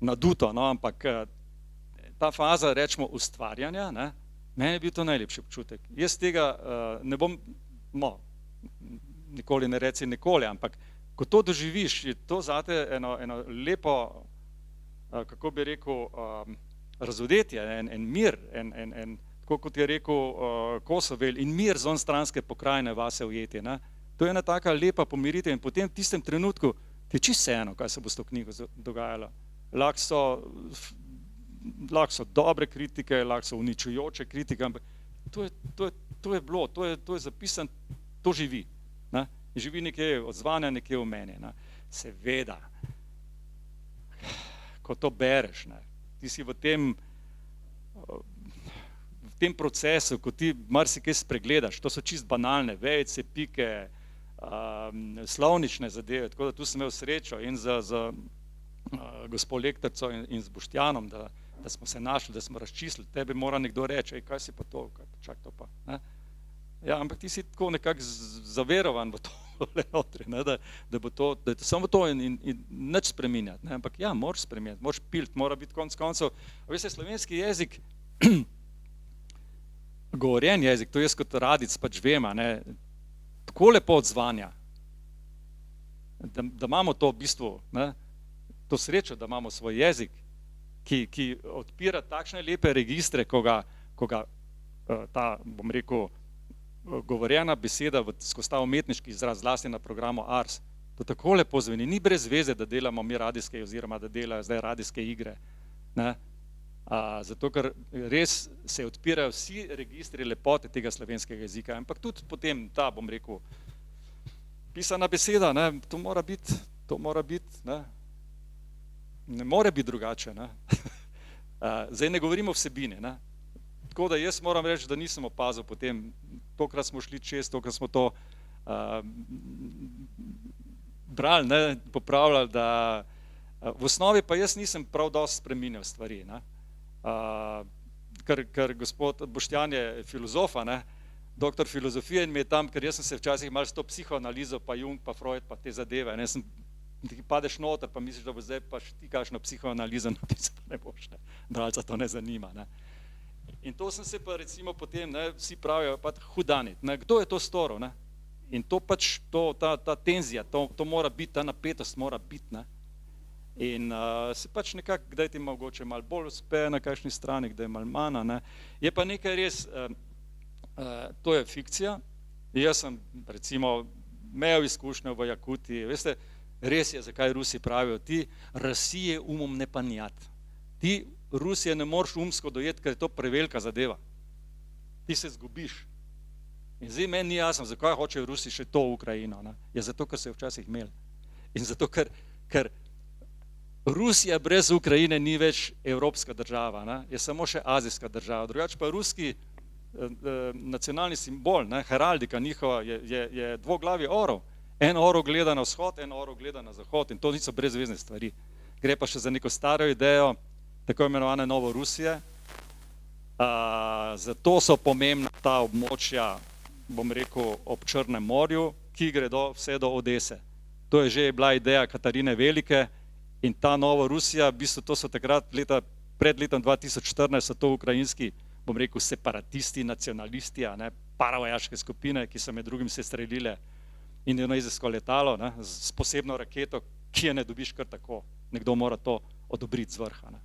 [SPEAKER 2] naduto, no, ampak ta faza, rečemo, ustvarjanja, ne, meni je bil to najlepši občutek. Jaz tega ne bom, nikoli ne reci nikoli, ampak ko to doživiš, je to zate eno lepo, kako bi rekel, razodetje, en mir, tako kot je rekel Kosovel, in mir z onstranske pokrajine vase ujeti. Ne. To je ena taka lepa pomiritev in potem v tistem trenutku ti je čisto vseeno, kaj se bo s to knjigo dogajalo. Lahko so dobre kritike, lahko so uničujoče kritike, ampak to je bilo, to je zapisano, to živi. Ne? Živi nekje odzvanja, nekje v meni. Ne? Seveda, ko to bereš, ne? Ti si v tem procesu, ko ti marsikaj spregledaš, to so čist banalne vejice, pike, slovnične zadeve, tako da tu sem imel srečo in z gospod lektorico in z Boštjanom, da smo se našli, da smo razčistili. Tebi mora nekdo reči, kaj si pa to, čak to pa. Ne? Ja, ampak ti si tako nekako zaverovan v to notri, ne? Da je samo to in nič spreminjati. Ne? Ampak ja, moraš spreminjati, moraš piliti, mora biti konec koncev. Veste, slovenski jezik, govorjen jezik, to jaz kot radic pač vem, ne? Tako lepo odzvanja, da imamo to v bistvu, ne, to srečo, da imamo svoj jezik, ki odpira takšne lepe registre, ko ga ta, bom rekel, govorjena beseda skozi ta umetniški izraz, zlasti na programu Ars, to tako lepo zveni, ni brez veze, da delamo mi radijske oziroma da delajo zdaj radijske igre, ne, zato ker res se odpirajo vsi registri lepote tega slovenskega jezika, ampak tudi potem ta, bom rekel, pisana beseda, ne, to mora biti, ne more biti drugače. Ne. Zdaj ne govorimo o vsebini. Ne. Tako da jaz moram reči, da nisem opazil potem, tokrat smo šli čez, tokrat smo to brali, ne, popravljali, da v osnovi pa jaz nisem prav dosti spreminjal stvari. Ne. Ker gospod Boštjan je filozofa, ne, doktor filozofije in mi je tam, ker jaz sem se včasih malo s to psihoanalizo, pa Jung, pa Freud, pa te zadeve, ne, ti padeš noter, pa misliš, da bo zdaj pa ti kakšno psihoanalizo napisal, pa ne boš, ne, bralca to ne zanima. Ne. In to sem se pa recimo potem, ne, vsi pravijo, pa hudanit, ne, kdo je to storil, ne, in to pač, ta tenzija, to mora biti, ta napetost mora biti, ne. In se pač nekako, kdaj ti mogoče malo bolj uspe na kakšni strani, kdaj malo manj, ne. Je pa nekaj res, to je fikcija, jaz sem recimo imel izkušnjo v Jakutiji, veste, res je, zakaj Rusi pravijo, ti Rusije umom ne понять, ti Rusije ne moreš umsko dojeti, ker je to prevelika zadeva. Ti se zgubiš. In zdaj meni ni jasno, zakaj hočejo Rusi še to Ukrajino. Ne? Je zato, ker so jo včasih imeli. In zato, ker Rusija brez Ukrajine ni več evropska država, ne? Je samo še azijska država. Drugače pa ruski nacionalni simbol, ne? Heraldika njihova je dvoglavi orel. En orel gleda na vzhod, en orel gleda na zahod in to niso brezvezne stvari. Gre pa še za neko staro idejo, tako imenovane Novo Rusije. Zato so pomembna ta območja, bom rekel, ob Črnem morju, ki gredo vse do Odese. To je že bila ideja Katarine Velike in ta Nova Rusija, v bistvu to so takrat pred letom 2014 so to ukrajinski, bom rekel, separatisti, nacionalisti, ne, paravojaške skupine, ki so med drugim se streljile indonezijsko letalo, ne, s posebno raketo, ki je ne dobiš kar tako. Nekdo mora to odobriti z vrha. Ne.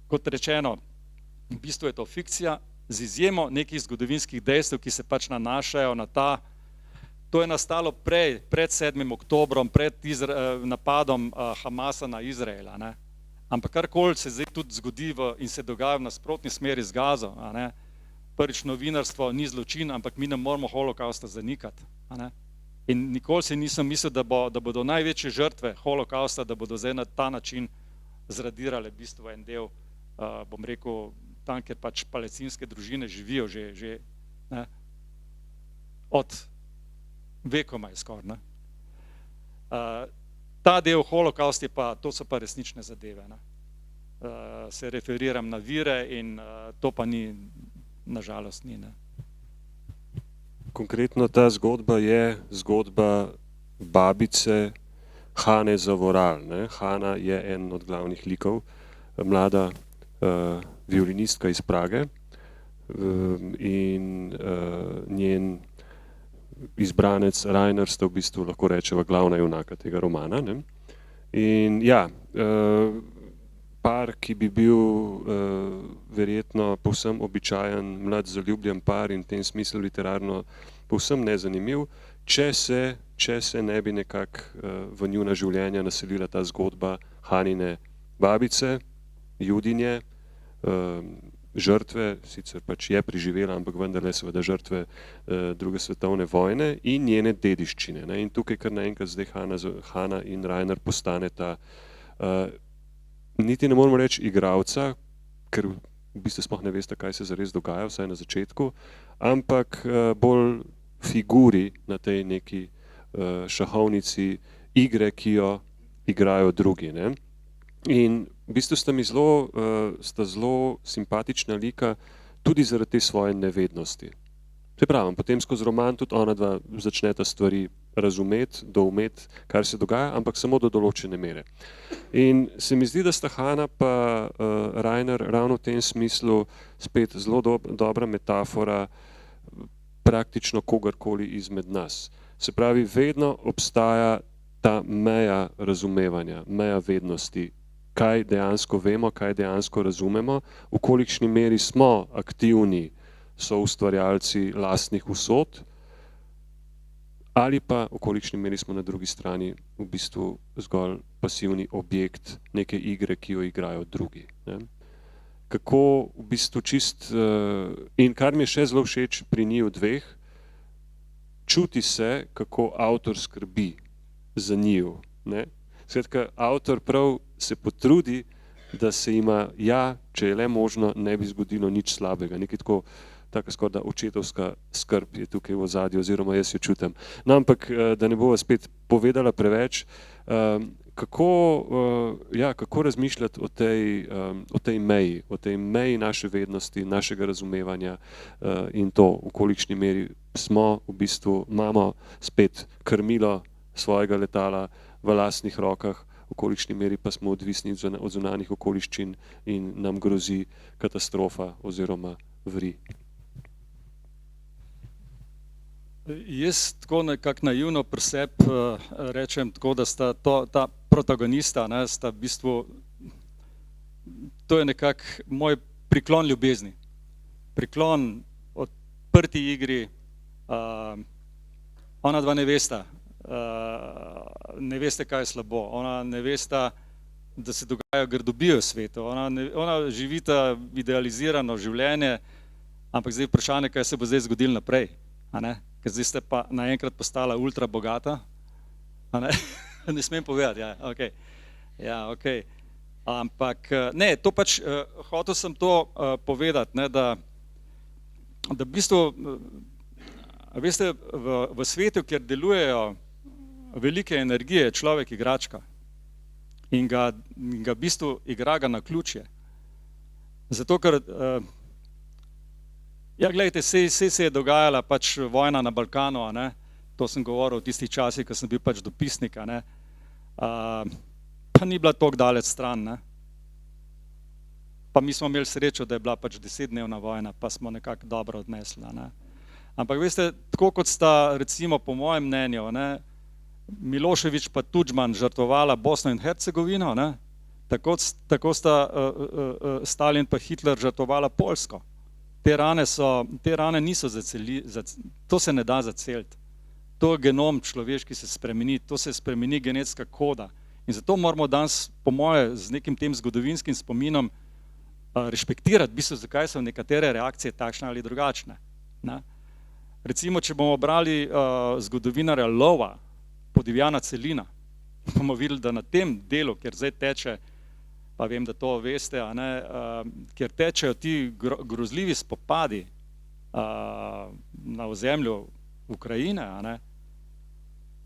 [SPEAKER 2] Kot rečeno, v bistvu je to fikcija, z izjemo nekih zgodovinskih dejstev, ki se pač nanašajo na ta. To je nastalo pred 7. oktobrom, pred napadom Hamasa na Izraela. Ne. Ampak karkoli se zdaj tudi zgodi in se dogaja v nasprotni smeri z Gazo. Ne. Prvič, novinarstvo ni zločin, ampak mi ne moramo holokausta zanikati. Ne. In nikoli si nisem mislil, da bodo največje žrtve holokausta, da bodo zdaj na ta način zradirale v bistvu en del, bom rekel, tam, kjer pač palestinske družine živijo že ne, od vekomaj skoraj. Ne. Ta del holokaust je pa, to so pa resnične zadeve. Ne. Se referiram na vire in to pa ni, nažalost ni. Ne.
[SPEAKER 1] Konkretno ta zgodba je zgodba babice Hane Zavoral. Ne. Hana je en od glavnih likov, mlada violinistka iz Prage in njen izbranec Rainer sta v bistvu, lahko rečeva, glavna junaka tega romana. Ne. In ja, par, ki bi bil verjetno povsem običajen, mlad, zaljubljen par in v tem smislu literarno povsem nezanimiv, če se ne bi nekako v njuna življenja naselila ta zgodba Hanine babice, Judinje, žrtve, sicer pač je preživela, ampak vendarle seveda žrtve druge svetovne vojne in njene dediščine. Ne. In tukaj kar naenkrat zdaj Hana in Rainer postaneta, niti ne moramo reči igralca, ker v bistvu sploh ne veste, kaj se zares dogaja, vsaj na začetku, ampak bolj figuri na tej neki šahovnici igre, ki jo igrajo drugi. Ne. In v bistvu sta zelo simpatična lika tudi zaradi te svoje nevednosti. Se pravim, potem skozi roman tudi ona dva začneta stvari razumeti, doumeti, kar se dogaja, ampak samo do določene mere. In se mi zdi, da sta Hana pa Rainer ravno v tem smislu spet zelo dobra metafora praktično kogarkoli izmed nas. Se pravi, vedno obstaja ta meja razumevanja, meja vednosti, kaj dejansko vemo, kaj dejansko razumemo, v kolikšni meri smo aktivni soustvarjalci lastnih usod, ali pa v kolikšni meri smo na drugi strani v bistvu zgolj pasivni objekt neke igre, ki jo igrajo drugi. Ne. Kako v bistvu in kar mi je še zelo všeč pri njiju dveh, čuti se, kako avtor skrbi za njiju. Ne. Skratka, avtor prav se potrudi, da se jima, če je le možno, ne bi zgodilo nič slabega. Nekaj tako, taka skoraj očetovska skrb je tukaj v ozadju, oziroma jaz jo čutim. No, ampak, da ne bova spet povedala preveč, kako razmišljati o tej meji naše vednosti, našega razumevanja in to, v kolikšni meri smo v bistvu, imamo spet krmilo svojega letala v lastnih rokah, v kolikšni meri pa smo odvisni od zunanjih okoliščin in nam grozi katastrofa oziroma vri.
[SPEAKER 2] Jaz tako nekako naivno pri sebi rečem tako, da sta ta protagonista, ne, sta v bistvu, to je nekako moj priklon ljubezni. Priklon odprti igri, ona dva ne veste, kaj je slabo, ona ne veste, da se dogajajo grdobije v svetu. Ona živita idealizirano življenje, ampak zdaj vprašanje, kaj se bo zdaj zgodilo naprej. Ker zdaj ste pa naenkrat postala ultra bogata. Ne smem povedati, ja, ok. Ampak ne, to pač, hotel sem to povedati, ne, da v bistvu, veste, v svetu, kjer delujejo velike energije, je človek igračka in ga v bistvu igra ga na ključje. Zato, ker, ja, gledajte, se je dogajala pač vojna na Balkanu, to sem govoril v tistih časih, ko sem bil pač dopisnik, pa ni bila toliko daleč stran, pa mi smo imeli srečo, da je bila pač 10-dnevna vojna, pa smo nekako dobro odnesli, Ampak veste, tako kot sta, recimo po mojem mnenju, Milošević pa Tudžman žrtvovala Bosno in Hercegovino, tako sta Stalin pa Hitler žrtvovala Poljsko. Te rane niso to se ne da zaceliti. To genom človeški se spremeni, to se spremeni genetska koda. In zato moramo danes, po moje, z nekim tem zgodovinskim spominom rešpektirati, v bistvu, zakaj so nekatere reakcije takšne ali drugačne. Recimo, če bomo brali zgodovinarja Lova, Podivjana celina, bomo videli, da na tem delu, kjer zdaj teče, pa vem, da to veste, kjer tečejo ti grozljivi spopadi na ozemlju Ukrajine,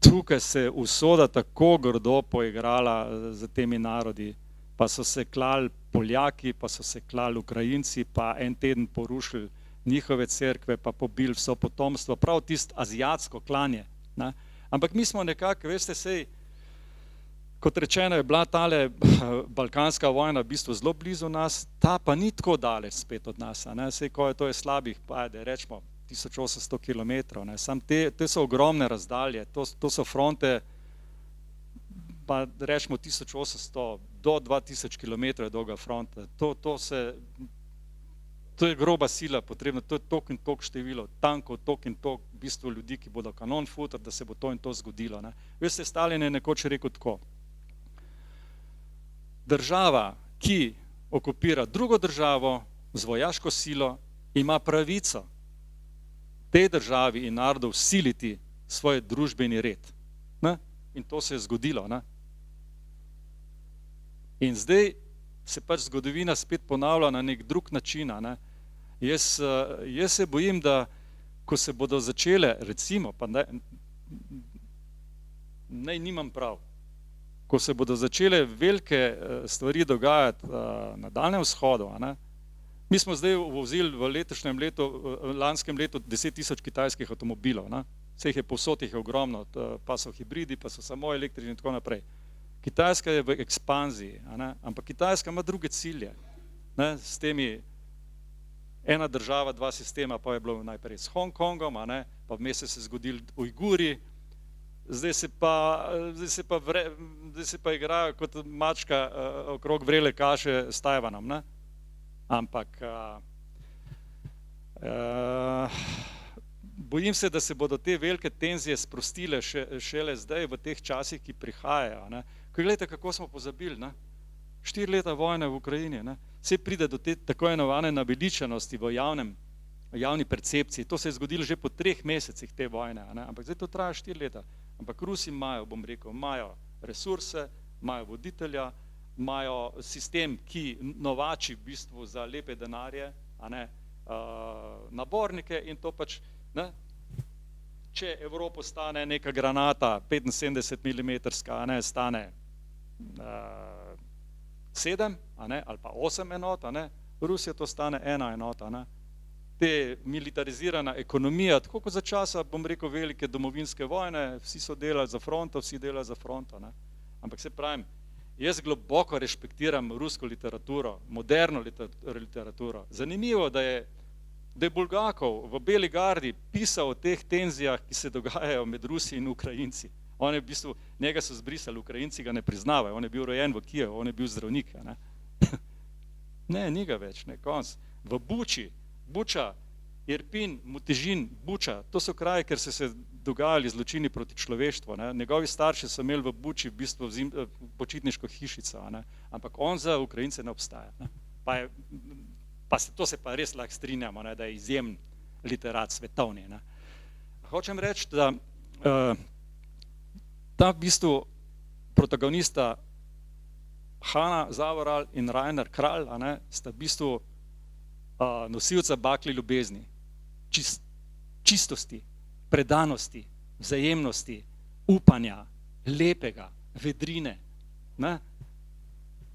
[SPEAKER 2] tukaj se je usoda tako grdo poigrala z temi narodi, pa so se klali Poljaki, pa so se klali Ukrajinci, pa en teden porušili njihove cerkve, pa pobili vso potomstvo, prav tisto azijatsko klanje. Ampak mi smo nekako, veste, sej, kot rečeno, je bila tale balkanska vojna v bistvu zelo blizu nas, ta pa ni tako daleč spet od nas, sej, ko je to slabih, pa ajde, rečemo, 1800 kilometrov, sam te so ogromne razdalje, to so fronte, pa rečemo 1800 do 2000 kilometrov je dolga fronta, to je groba sila potrebna, to je toliko in toliko število tankov, toliko in toliko v bistvu ljudi, ki bodo kanon futrali, da se bo to in to zgodilo. Veste, Stalin je nekoč rekel tako, država, ki okupira drugo državo z vojaško silo, ima pravico tej državi in narodu vsiliti svoj družbeni red. In to se je zgodilo. In zdaj se pač zgodovina spet ponavlja na nek drug način. Jaz se bojim, da ko se bodo začele, recimo, pa naj nimam prav, ko se bodo začele velike stvari dogajati na Daljnem vzhodu, mi smo zdaj vozili v letošnjem letu, lanskem letu 10 000 kitajskih avtomobilov, vseh je povsod, jih je ogromno, pa so hibridi, pa so samo električni in tako naprej. Kitajska je v ekspanziji, ampak Kitajska ima druge cilje, s temi ena država, dva sistema, pa je bilo najprej s Hongkongom, pa vmes se zgodili Ujguri, zdaj se pa igrajo kot mačka okrog vrele kaše s Tajvanom, ampak bojim se, da se bodo te velike tenzije sprostile šele zdaj v teh časih, ki prihajajo. Gledajte, kako smo pozabili, 4 leta vojne v Ukrajini, vse pride do te tako imenovane naveličanosti v javni percepciji, to se je zgodilo že po 3 mesecih te vojne, ampak zdaj to traja 4 leta, ampak Rusi imajo, bom rekel, imajo resurse, imajo voditelja, imajo sistem, ki novači v bistvu za lepe denarje, nabornike in to pač, če Evropo stane neka granata 75 mm, stane 7 ali pa 8 enot, Rusija to stane 1 enota. Te militarizirana ekonomija, tako kot za časa, bom rekel, velike domovinske vojne, vsi so delali za fronto, vsi delajo za fronto. Ampak se pravim, jaz globoko rešpektiram rusko literaturo, moderno literaturo. Zanimivo, da je Bulgakov v Beli gardi pisal o teh tenzijah, ki se dogajajo med Rusi in Ukrajinci. On je v bistvu, njega so zbrisali, Ukrajinci ga ne priznavajo, on je bil rojen v Kijevu, on je bil zdravnik. Ne, ni ga več, konc. V Buča Irpin, Mutežin, Buča, to so kraji, ker so se dogajali zločini proti človeštvu. Ne. Njegovi starši so imeli v Buči v bistvu počitniško hišico, ne. Ampak on za Ukrajince ne obstaja. Ne. To se pa res lahko strinjamo, ne, da je izjemen literat svetovni. Ne. Hočem reči, da ta v bistvu protagonista Hanna Zavoral in Rainer Kralj sta v bistvu nosilca bakle ljubezni, čistosti, predanosti, vzajemnosti, upanja, lepega, vedrine, ne?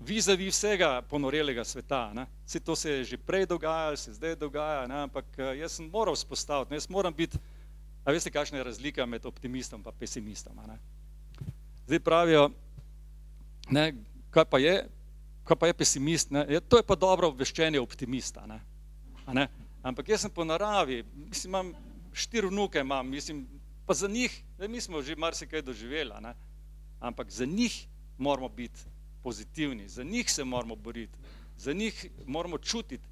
[SPEAKER 2] Vizavi vsega ponorelega sveta. Ne? Vse to se je že prej dogajalo, se zdaj dogaja, ne? Ampak jaz sem moral vzpostaviti, jaz moram biti, a veste, kakšna je razlika med optimistom in pesimistom. Ne? Zdaj pravijo, ne, kaj pa je pesimist, ne? Ja, to je pa dobro obveščenje optimista. Ne? Ne? Ampak jaz sem po naravi, mislim, imam 4 vnuke, pa za njih, mi smo že marsikaj doživeli, ne? Ampak za njih moramo biti pozitivni, za njih se moramo boriti, za njih moramo čutiti,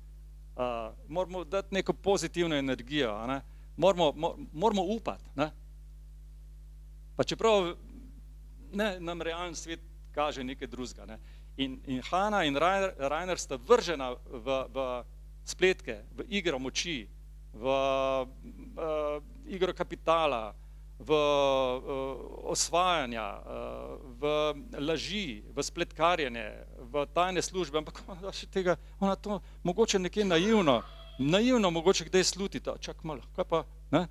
[SPEAKER 2] moramo dati neko pozitivno energijo, ne? Moramo upati. Ne? Pa čeprav nam realni svet kaže nekaj drugega. Ne? In Hanna in Rainer sta vržena v spletke, v igro moči, v igro kapitala, v osvajanja, v laži, v spletkarjenje, v tajne službe, ampak ona to mogoče nekje naivno mogoče kdaj sluti, čak malo, kaj pa, ne?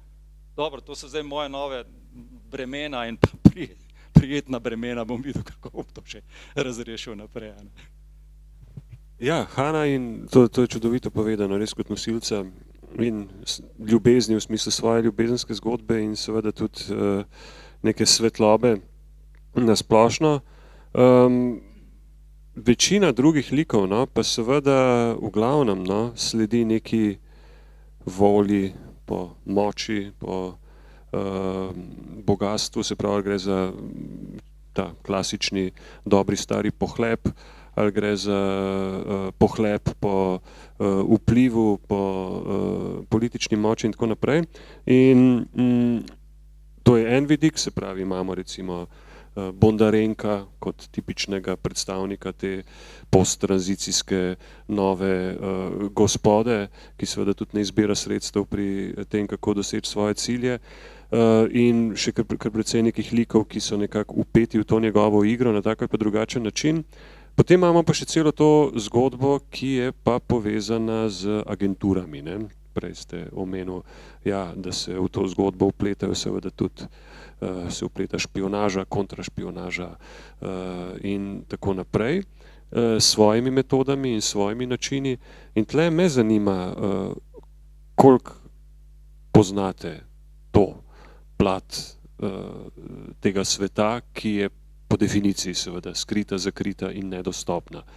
[SPEAKER 2] Dobro, to so zdaj moje nove bremena in pa prijetna bremena, bom videl, kako bom to še razrešil naprej. Ne?
[SPEAKER 1] Ja, Hanna, in to je čudovito povedano, res kot nosilca in ljubezni v smislu svoje ljubezenske zgodbe in seveda tudi neke svetlobe na splošno. Večina drugih likov, no, pa seveda v glavnem sledi neki volji po moči, po bogatstvu, se pravi, gre za ta klasični dobri stari pohlep, ali gre za pohlep po vplivu, po politični moči in tako naprej. In to je en vidik, se pravi, imamo recimo Bondarenka kot tipičnega predstavnika te posttranzicijske nove gospode, ki seveda tudi ne izbira sredstev pri tem, kako doseči svoje cilje. In še kar precej nekih likov, ki so nekako upeti v to njegovo igro na tak ali pa drugačen način. Potem imamo pa še celo to zgodbo, ki je pa povezana z agenturami. Ne? Prej ste omenil, ja, da se v to zgodbo vpletajo seveda tudi se vpleta špionaža, kontrašpionaža in tako naprej, s svojimi metodami in svojimi načini. In tle me zanima, koliko poznate to plat tega sveta, ki je po definiciji seveda skrita, zakrita in nedostopna.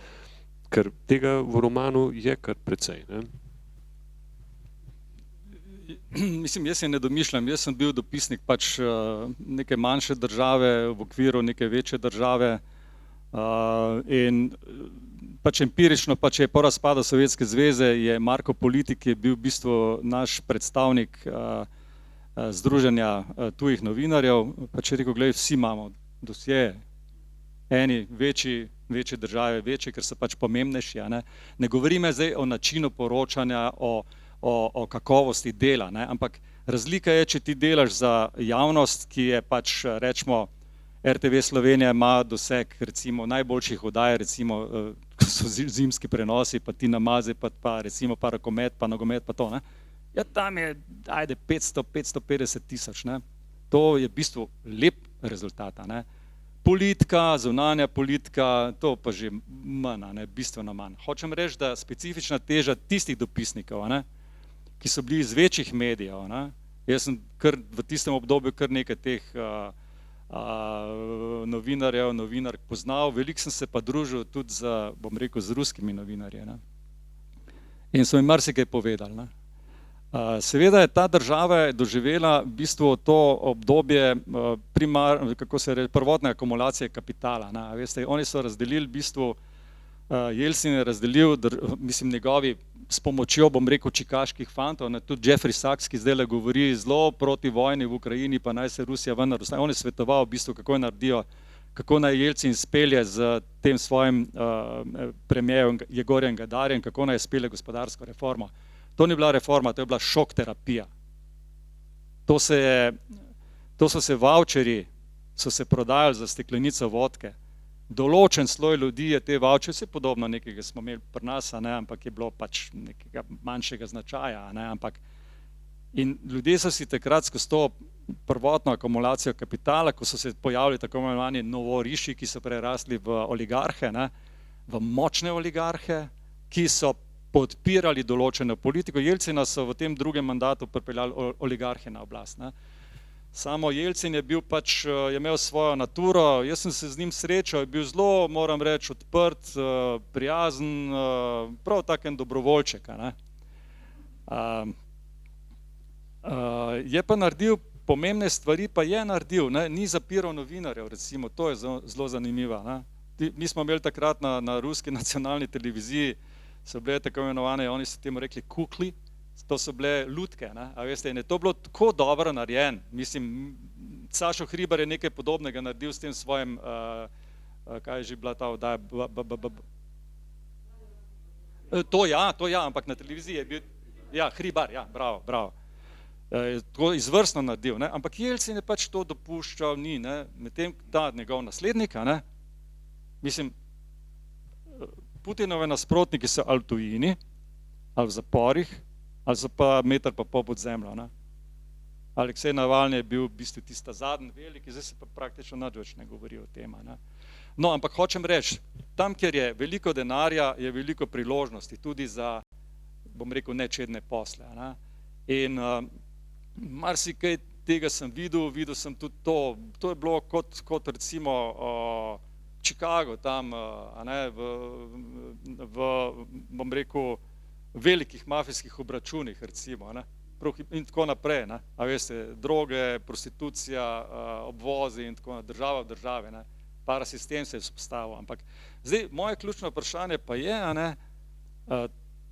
[SPEAKER 1] Ker tega v romanu je kar precej. Ne?
[SPEAKER 2] Mislim, jaz se ne domišljam, jaz sem bil dopisnik pač neke manjše države v okviru neke večje države in pač empirično, pač je po razpadu Sovjetske zveze, je Marko Politik, ki je bil v bistvu naš predstavnik Združenja tujih novinarjev, pač je rekel, glej, vsi imamo dosjeje, eni večje države, večje, ker so pač pomembnejši. Ne govorime zdaj o načinu poročanja, o kakovosti dela, ne? Ampak razlika je, če ti delaš za javnost, ki je pač, rečemo, RTV Slovenija ima doseg recimo najboljših oddaj, recimo, ko so zimski prenosi, pa Tina Maze, pa recimo pa rokomet, pa nogomet, pa to, ne? Ja, tam je, 500-550 tisoč, ne? To je v bistvu lep rezultat, ne? Politika, zunanja politika, to pa že manj, ne? Bistveno manj. Hočem reči, da specifična teža tistih dopisnikov, ne? Ki so bili iz večjih medijev, ne? Jaz sem v tistem obdobju kar nekaj teh novinark poznal, veliko sem se pa družil tudi z ruskimi novinarji, ne? In so mi marsikaj povedali, ne? Seveda je ta država doživela v bistvu to obdobje prvotne akumulacije kapitala, ne? Veste, oni so razdelili v bistvu, Jelcin je razdelil, mislim, njegovi s pomočjo, bom rekel, čikaških fantov, ne, tudi Jeffrey Sachs, ki zdaj le govori zelo proti vojni v Ukrajini, pa naj se Rusija vendar ustavi. On je svetoval v bistvu, kako naredijo, kako naj Jelcin spelje z tem svojim premijerom Jegorjem Gadarjem, kako naj spelje gospodarsko reformo. To ni bila reforma, to je bila šok terapija. To so se vavčeri, so se prodajali za steklenico vodke. Določen sloj ljudi je te vavčerje, vse podobno nekega smo imeli pri nas, ne, ampak je bilo pač nekega manjšega značaja, ne, ampak in ljudje so si takrat skozi to prvotno akumulacijo kapitala, ko so se pojavili tako imenovani novoriši, ki so prerasli v oligarhe, ne, v močne oligarhe, ki so podpirali določeno politiko. Jelcina so v tem drugem mandatu pripeljali oligarhe na oblast, ne. Samo Jelcin je bil pač, je imel svojo naturo, jaz sem se z njim srečal, je bil zelo, moram reči, odprt, prijazen, prav taken dobrovoljček, ne. Je pa naredil pomembne stvari, pa je naredil, ne, ni zapiral novinarjev, recimo, to je zelo zanimivo, ne. Mi smo imeli takrat na ruski nacionalni televiziji, so bile tako imenovane, oni so temu rekli kukli, to so bile lutke, ne, a veste, in je to bilo tako dobro narejen, mislim, Sašo Hribar je nekaj podobnega naredil s tem svojim, kaj je že bila ta oddaja, to ja, ampak na televiziji je bil, ja, Hribar, ja, bravo, to izvrstno naredil, ne, ampak Jelcin je pač to dopuščal, ni, ne, medtem ta njegov naslednik, ne, mislim, Putinove nasprotniki so ali v tujini, ali v zaporih, ali so pa meter pa pol pod zemljo, ne. Aleksej Navalni je bil v bistvu tista zadnji veliki, zdaj se pa praktično nič več ne govori o tem, ne. No, ampak hočem reči, tam, kjer je veliko denarja, je veliko priložnosti, tudi za, bom rekel, nečedne posle, ne. In marsikaj tega sem videl sem tudi to je bilo kot recimo Chicago tam, a ne, bom rekel, velikih mafijskih obračunih, recimo, ne, in tako naprej, ne, a veste, droge, prostitucija, obvozi in tako, država v državi, ne, parasistem se je vzpostavil, ampak zdaj, moje ključno vprašanje pa je, a ne,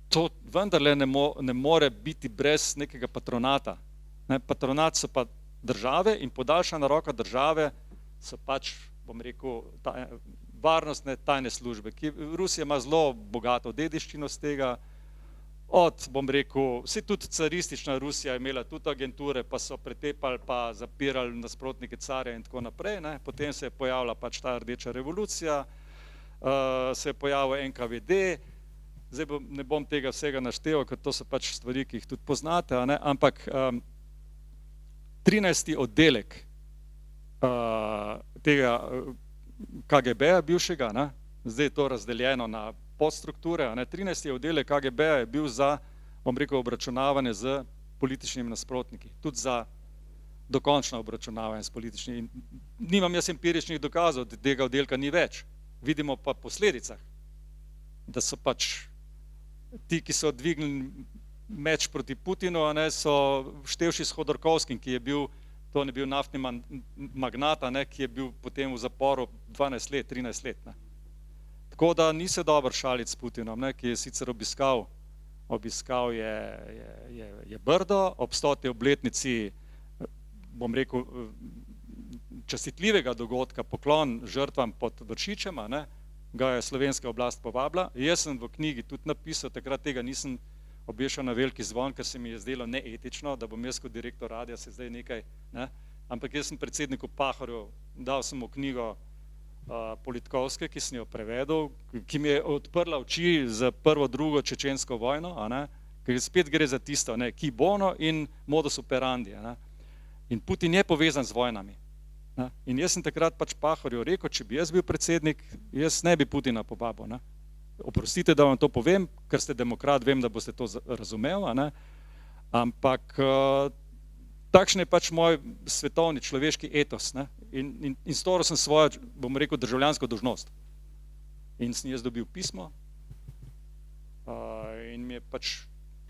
[SPEAKER 2] to vendarle ne more biti brez nekega patronata, ne, patronat so pa države in podaljšana roka države so pač, bom rekel, varnostne tajne službe, ki Rusija ima zelo bogato dediščino z tega, bom rekel, vse tudi caristična Rusija je imela tudi agenture, pa so pretepali, pa zapirali nasprotnike carja in tako naprej, ne, potem se je pojavila pač ta rdeča revolucija, se je pojavil NKVD, zdaj ne bom tega vsega našteval, ker to so pač stvari, ki jih tudi poznate, a ne, ampak 13. oddelek tega KGB-ja bivšega, ne, zdaj je to razdeljeno na podstrukture, a ne, 13. oddelek KGB-ja je bil za, bom rekel, obračunavanje z političnimi nasprotniki, tudi za dokončno obračunavanje s političnimi, nimam jaz empiričnih dokazov, da tega oddelka ni več, vidimo pa posledicah, da so pač ti, ki so dvignili meč proti Putinu, a ne, so števši s Hodorkovskim, ki je bil, to ne bil naftni magnat, a ne, ki je bil potem v zaporu 12 let, 13 let, ne. Tako da ni se dobro šaliti s Putinom, ne, ki je sicer obiskal je Brdo, ob 100. obletnici, bom rekel, častitljivega dogodka, poklon žrtvam pod Vršičem, a ne, ga je slovenska oblast povabila. Jaz sem v knjigi tudi napisal, takrat tega nisem obešal na veliki zvon, ker se mi je zdelo neetično, da bom jaz kot direktor radia se zdaj nekaj, ne, ampak jaz sem predsedniku Pahorju, dal sem mu knjigo Politkovske, ki sem jo prevedel, ki mi je odprla oči za prvo, drugo čečensko vojno, a ne, ker spet gre za tisto, ne, ki bono in modus operandi, a ne. In Putin je povezan z vojnami. Ne. In jaz sem takrat pač Pahorju rekel, če bi jaz bil predsednik, jaz ne bi Putina povabil, ne. Oprostite, da vam to povem, ker ste demokrat, vem, da boste to razumel, a ne, ampak takšen je pač moj svetovni človeški etos, ne, in storil sem svojo, bom rekel, državljansko dolžnost. In sem jaz dobil pismo in mi je pač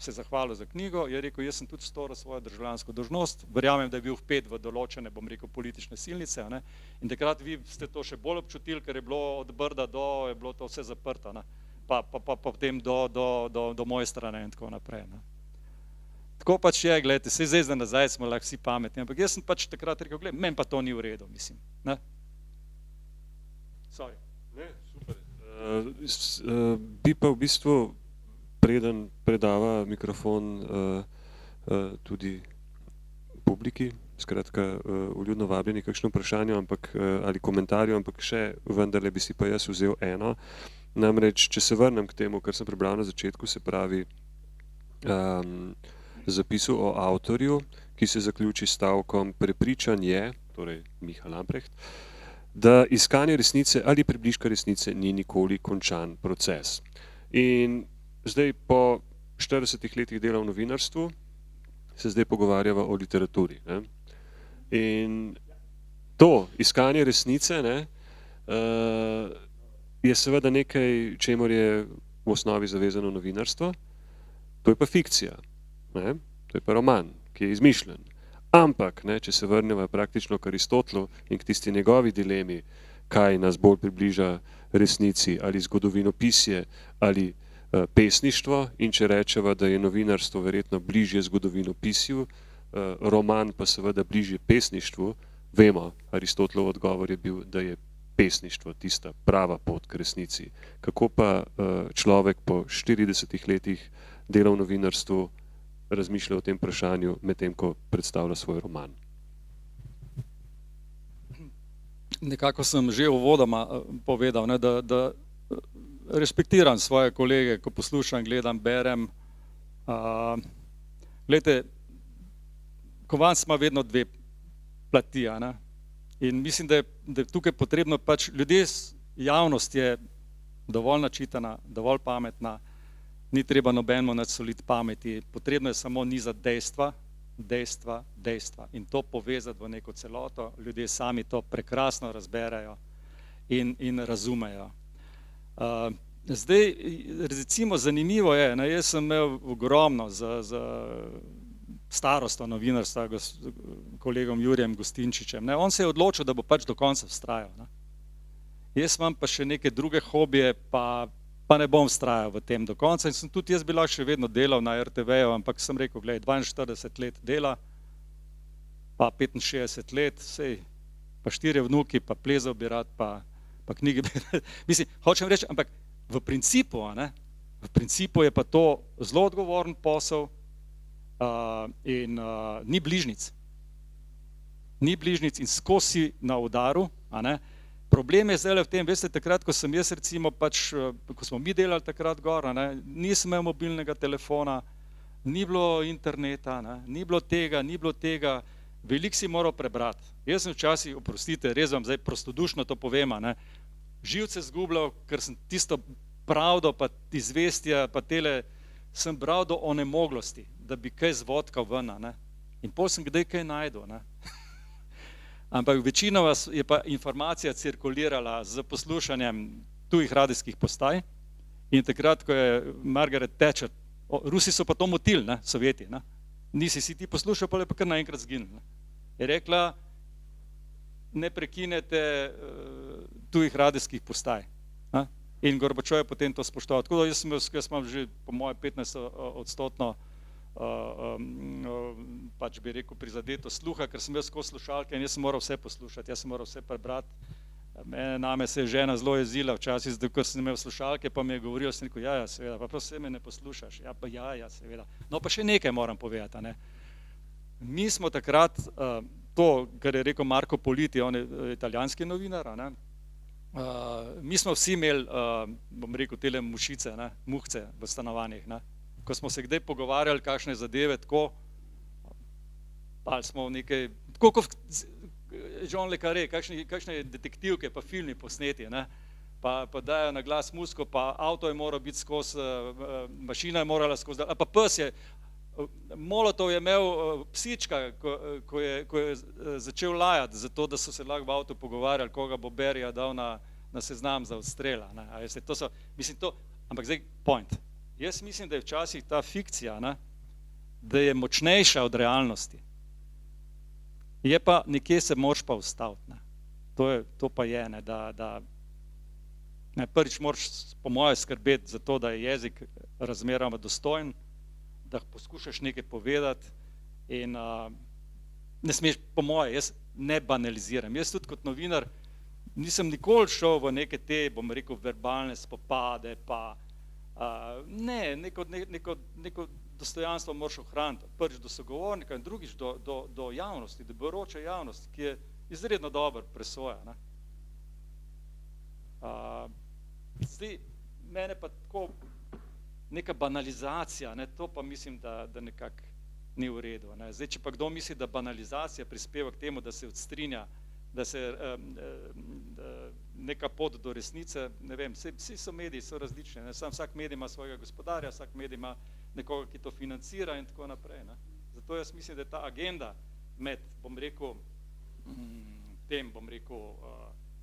[SPEAKER 2] se zahvalil za knjigo, je rekel, jaz sem tudi storil svojo državljansko dolžnost, verjamem, da je bil vpet v določene, bom rekel, politične silnice, a ne, in takrat vi ste to še bolj občutili, ker je bilo od Brda do, je bilo to vse zaprto, ne. pa potem do moje strane in tako naprej. Ne. Tako pač je, gledajte, zdaj za nazaj smo lahko vsi pametni, ampak jaz sem pač takrat rekel, gledaj, meni pa to ni v redu, mislim. Ne? Sorry.
[SPEAKER 1] Ne, super. Bi pa v bistvu, preden predava mikrofon tudi publiki, skratka, vljudno vabljeni kakšno vprašanje ali komentarju, ampak še vendarle bi si pa jaz vzel eno. Namreč, če se vrnem k temu, kar sem prebral na začetku, se pravi zapisu o avtorju, ki se zaključi stavkom prepričan je, torej Miha Lamprecht, da iskanje resnice ali približka resnice ni nikoli končan proces. In zdaj po 40 letih dela v novinarstvu se zdaj pogovarjava o literaturi. Ne? In to iskanje resnice je seveda nekaj, čemur je v osnovi zavezano novinarstvo, to je pa fikcija, ne? To je pa roman, ki je izmišljen. Ampak, ne, če se vrnemo praktično k Aristotelu in k tisti njegovi dilemi, kaj nas bolj približa resnici, ali zgodovinopisje ali pesništvo, in če rečeva, da je novinarstvo verjetno bližje zgodovinopisju, roman pa seveda bližje pesništvu, vemo, Aristotelov odgovor je bil, da je pesništvo tista prava pot k resnici. Kako pa človek po 40 letih dela v novinarstvu razmišlja o tem vprašanju, medtem ko predstavlja svoj roman?
[SPEAKER 2] Nekako sem že uvodoma povedal, ne, da respektiram svoje kolege, ko poslušam, gledam, berem. Glejte, kovanc ima vedno dve plati, ne? In mislim, da je tukaj potrebno pač ljudje, javnost je dovolj načitana, dovolj pametna, ni treba nobenemu nadsoliti pameti, potrebno je samo nizati dejstva, dejstva, dejstva in to povezati v neko celoto, ljudje sami to prekrasno razberejo in razumejo. Zdaj, recimo, zanimivo je, ne, jaz sem imel ogromno za starosto novinarstva kolegom Jurjem Gostinčičem. Ne, on se je odločil, da bo pač do konca vztrajal. Ne. Jaz imam pa še neke druge hobije, pa ne bom vztrajal v tem do konca in sem tudi jaz bila še vedno delal na RTV-ju, ampak sem rekel, gledaj, 42 let dela, pa 65 let, sej, pa 4 vnuki, pa plezal bi rad, pa knjige bi rad. Mislim, hočem reči, ampak v principu je pa to zelo odgovoren posel in ni bližnic. Ni bližnic in skozi na udaru, a ne. Problem je zdaj v tem, veste, takrat, ko sem jaz recimo pač, ko smo mi delali takrat gor, ne, nisem imel mobilnega telefona, ni bilo interneta, ne, ni bilo tega, veliko si moral prebrati. Jaz sem včasih, oprostite, res vam zdaj prostodušno to povem, ne, živce zgubljal, ker sem tisto pravdo, pa izvestja, pa tele, sem bral do onemoglosti, da bi kaj zvodkal ven, ne, in pol sem kdaj kaj najdel, ne. Ampak večina vas je pa informacija cirkulirala z poslušanjem tujih radijskih postaj in takrat, ko je Margaret Thatcher, Rusi so pa to motili, ne, Sovjeti, ne, nisi si ti poslušal, pa je pa kar naenkrat zginil, ne. Je rekla, ne prekinete tujih radijskih postaj, ne, in Gorbačov je potem to spoštoval. Tako da jaz imam že po moje 15% pač bi rekel prizadeto sluha, ker sem jaz skozi slušalke in jaz sem moral vse poslušati, jaz sem moral vse prebrati. Name se je žena zelo jezila včasih, ko sem imel slušalke, pa mi je govorila, sem rekel, ja, seveda, pa prosim me ne poslušaš, ja, seveda. No, pa še nekaj moram povedati, ne. Mi smo takrat, to, kar je rekel Marko Politi, on je italijanski novinar, ne, mi smo vsi imeli, bom rekel, tele mušice, ne, muhce v stanovanjih, ne. Ko smo se kdaj pogovarjali kakšne zadeve, tako, ali smo nekaj, tako kot Jean Le Carré, kakšne detektivke pa filmi posneti, ne, pa dajo na glas muziko, pa avto je moral biti skozi, mašina je morala skozi, ali pa pes je, Molotov je imel psička, ko je začel lajati, zato da so se lahko v avtu pogovarjali, koga bo Berija dal na seznam za odstrela, ne, a veste, to so, mislim to, ampak zdaj point. Jaz mislim, da je včasih ta fikcija, ne, da je močnejša od realnosti. Je pa nekje se moraš pa ustaviti, ne. To pa je, ne, da Ne, prvič moraš po moje skrbeti za to, da je jezik razmeroma dostojen, da poskušaš nekaj povedati in ne smeš, po moje, jaz ne banaliziram. Jaz tudi kot novinar nisem nikoli šel v neke te, bom rekel, verbalne spopade, pa ne, neko dostojanstvo moraš ohraniti. Prvič do sogovornika in drugič do javnosti, do bojoče javnosti, ki je izredno dobro presoja. Ne. Zdaj, mene pa tako neka banalizacija, ne, to pa mislim, da nekako ni v redu. Ne. Zdaj, če pa kdo misli, da banalizacija prispeva k temu, da se odstrinja, da se neka pot do resnice, ne vem, vsi so mediji, so različni, ne. Vsak medij ima svojega gospodarja, vsak medij ima nekoga, ki to financira in tako naprej. Ne. Zato jaz mislim, da je ta agenda med, bom rekel, tem, bom rekel,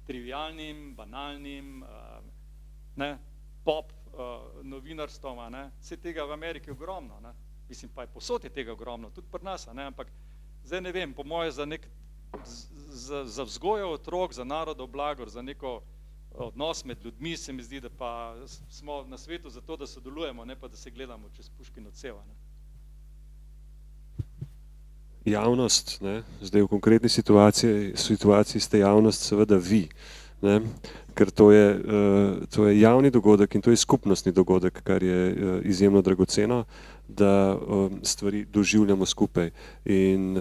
[SPEAKER 2] trivialnim, banalnim, ne, pop novinarstvom, ne, vse tega v Ameriki ogromno, ne. Mislim, pa je posod je tega ogromno, tudi pri nas, ne, ampak zdaj ne vem, po moje za vzgojo otrok, za narodov blagor, za neko odnos med ljudmi, se mi zdi, da pa smo na svetu zato, da sodelujemo, ne pa da se gledamo čez puškino cev. Ne.
[SPEAKER 1] Javnost, ne, zdaj v konkretni situaciji ste javnost seveda vi, ne, ker to je javni dogodek in to je skupnostni dogodek, kar je izjemno dragoceno, da stvari doživljamo skupaj in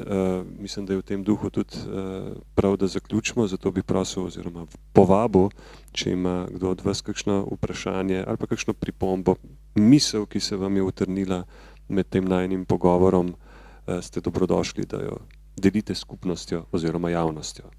[SPEAKER 1] mislim, da je v tem duhu tudi prav, da zaključimo, zato bi prosil oziroma povabil, če ima kdo od vas kakšno vprašanje ali pa kakšno pripombo, misel, ki se vam je utrnila med tem najinim pogovorom, ste dobrodošli, da jo delite s skupnostjo oziroma javnostjo.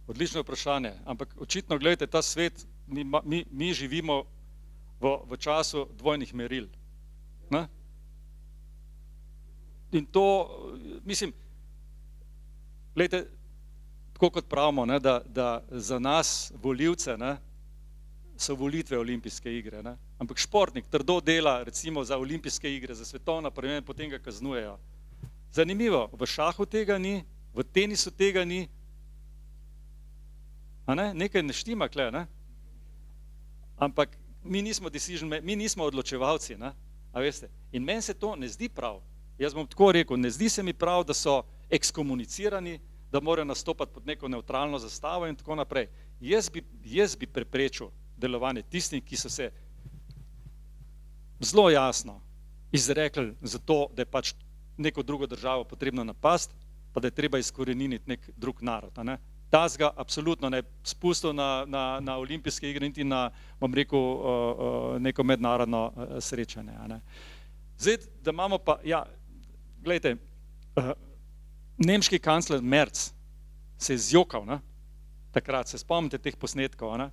[SPEAKER 2] Odlično vprašanje, ampak očitno, gledajte, ta svet, mi živimo v času dvojnih meril. Ne? In to, mislim, gledajte, tako kot pravimo, ne, da za nas, volivce, ne, so volitve olimpijske igre, ne? Ampak športnik trdo dela, recimo za olimpijske igre, za svetovna prvenstva, potem ga kaznujejo. Zanimivo, v šahu tega ni, v tenisu tega ni, a ne, nekaj ne štima kle, ne? Ampak mi nismo odločevalci, ne? A veste, in meni se to ne zdi prav. Jaz bom tako rekel, ne zdi se mi prav, da so ekskomunicirani, da morajo nastopati pod neko nevtralno zastavo in tako naprej. Jaz bi preprečil delovanje tistim, ki so se zelo jasno izrekli za to, da je pač neko drugo državo potrebno napasti, pa da je treba izkoreniniti nek drug narod. Ne? Tazga absolutno ne spustil na olimpijske igre, niti na, bom rekel, neko mednarodno srečanje. Ne? Zdaj, da imamo pa, ja, gledajte, nemški kancler Merz se je zjokal, ne? Takrat, se spomnite teh posnetkov, ne?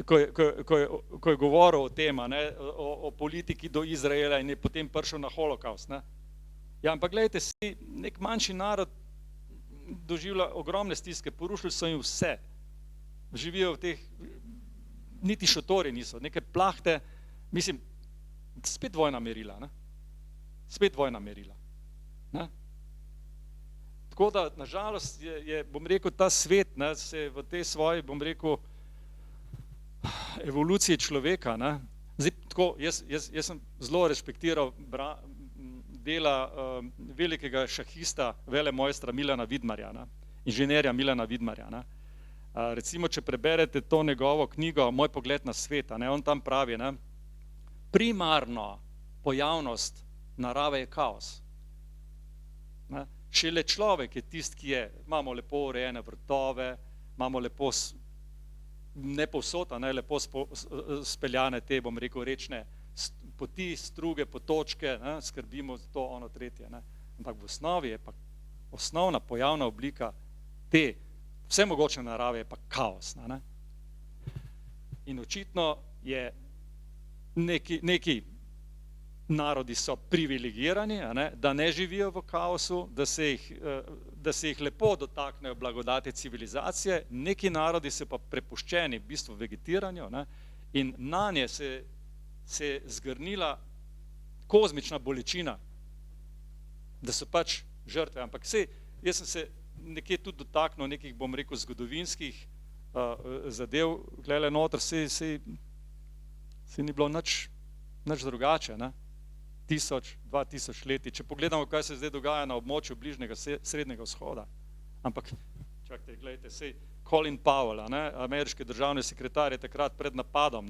[SPEAKER 2] Ko je govoril o tem, ne? O politiki do Izraela in je potem prišel na holokaust. Ne? Ja, ampak gledajte, si nek manjši narod doživlja ogromne stiske, porušili so jim vse. Živijo v teh, niti šotori niso, neke plahte, mislim, spet dvojna merila, ne? Spet dvojna merila. Ne? Tako da, nažalost, je, bom rekel, ta svet, ne, se v tej svoji, bom rekel, evoluciji človeka, ne? Zdaj, tako, jaz sem zelo respektiral dela velikega šahista, velemojstra Milana Vidmarja, ne? Inženirja Milana Vidmarja. Ne? Recimo, če preberete to njegovo knjigo Moj pogled na svet, ne? On tam pravi, ne? Primarno pojavnost narave je kaos. Ne? Šele človek je tisti, ki je, imamo lepo urejene vrtove, imamo lepo, ne povsod, ne, lepo speljane te, bom rekel, rečne poti, struge, potočke, ne, skrbimo za to, ono, tretje. Ne. Ampak v osnovi je pa osnovna pojavna oblika te vsemogočne narave je pa kaosna. Ne. In očitno je neki narodi so privilegirani, da ne živijo v kaosu, da se jih lepo dotaknejo blagodati civilizacije, neki narodi so pa prepuščeni v bistvu vegetiranju, in nanje se je zgrnila kozmična bolečina, da so pač žrtve. Ampak jaz sem se nekje tudi dotaknil nekih, bom rekel, zgodovinskih zadev, glede noter, se ni bilo nič drugače, 1000-2000 leti. Če pogledamo, kaj se zdaj dogaja na območju bližnjega Srednjega vzhoda. Ampak, čakajte, gledajte, Colin Powell, ameriški državni sekretar, je takrat pred napadom,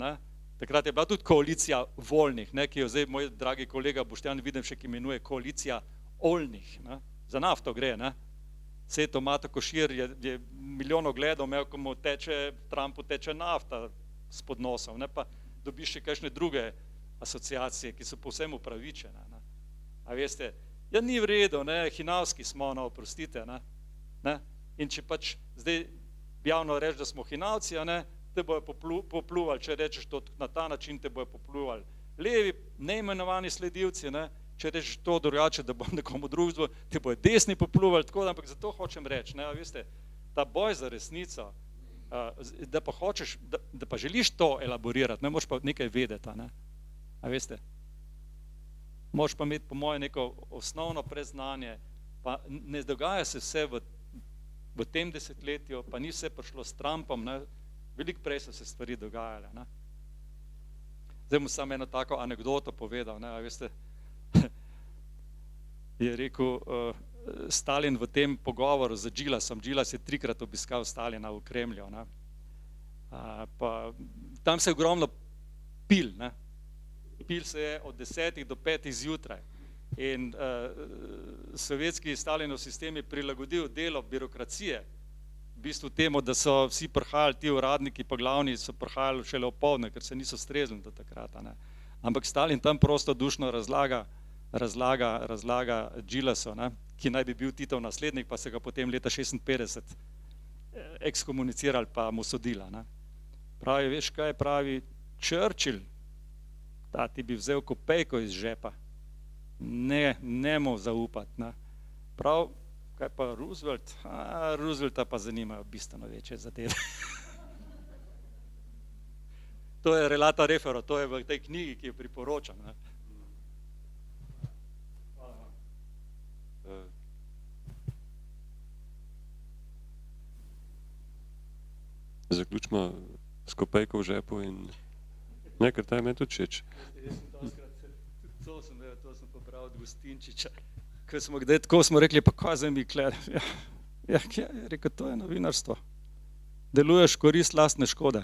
[SPEAKER 2] takrat je bila tudi koalicija voljnih, ki jo zdaj moj dragi kolega Boštjan Videmšek imenuje koalicija oljnih. Za nafto gre, Saj Tomato Košir je milijon ogledov imel, ko mu Trumpu teče nafta spod nosov, pa dobiš še kakšne druge asociacije, ki so povsem upravičene. A veste, ja ni v redu, hinavski smo, oprostite. In če pač zdaj javno reči, da smo hinavci, te bojo popluvali, če rečeš to na ta način, te bojo popluvali levi, neimenovani sledilci, če rečeš to drugače, da bo nekomu drugemu, te bojo desni popluvali, tako da, ampak zato hočem reči, veste, ta boj za resnico, da pa hočeš, da pa želiš to elaborirati, moraš pa nekaj vedeti, a veste, moraš pa imeti po moje neko osnovno preznanje, pa ne dogaja se vse v tem desetletju, pa ni vse prišlo s Trumpom, veliko prej so se stvari dogajale. Zdaj bom samo eno tako anekdoto povedal, a veste, je rekel Stalin v tem pogovoru z Džilasom, Džilas je 3-krat obiskal Stalina v Kremlju, pa tam se je ogromno pil, pil se je od 10 do 5 zjutraj in sovjetski Stalinov sistem je prilagodil delo birokracije v bistvu temu, da so vsi prihajali, ti uradniki pa glavni so prihajali šele opoldne, ker se niso streznili do takrat. Ampak Stalin tam prostodušno razlaga Džilasu, ki naj bi bil Titov naslednik, pa se ga potem leta 56 ekskomunicirali pa mu sodila. Pravi, veš kaj pravi Churchill, da ti bi vzel kopejko iz žepa, ne mu zaupati. Prav, kaj pa Roosevelt? Roosevelta pa zanimajo bistveno večje zadeve. To je relata refero, to je v tej knjigi, ki jo priporočam.
[SPEAKER 1] Zaključimo s kopejko v žepu in nekaj, ta je meni tudi všeč.
[SPEAKER 2] To sem pobral od Gostinčiča. Tako smo rekli, pa kaj zdaj mi kler? Ja, rekel, to je novinarstvo. Deluješ korist lastne škode.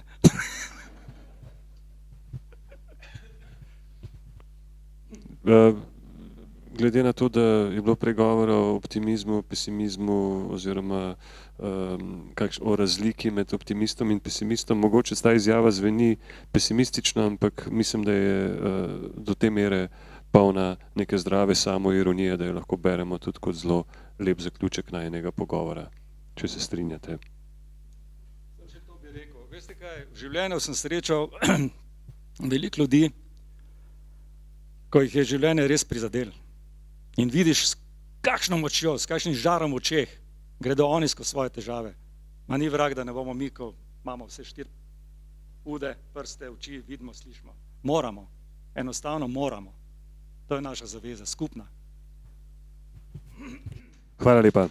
[SPEAKER 1] Glede na to, da je bilo pregovora o optimizmu, pesimizmu oziroma o razliki med optimistom in pesimistom, mogoče ta izjava zveni pesimistično, ampak mislim, da je do te mere polna neke zdrave samoironije, da jo lahko beremo tudi kot zelo lep zaključek najinega pogovora, če se strinjate.
[SPEAKER 2] Še to bi rekel. Veste kaj, v življenju sem srečal veliko ljudi, ko jih je življenje res prizadelo. In vidiš, s kakšno močjo, s kakšnim žarom v očeh gredo oni skozi svoje težave. Ma ni vrag, da ne bomo mi, ko imamo vse 4 ude, prste, oči, vidimo, slišimo. Moramo, enostavno moramo. To je naša zaveza, skupna.
[SPEAKER 1] Hvala lepa.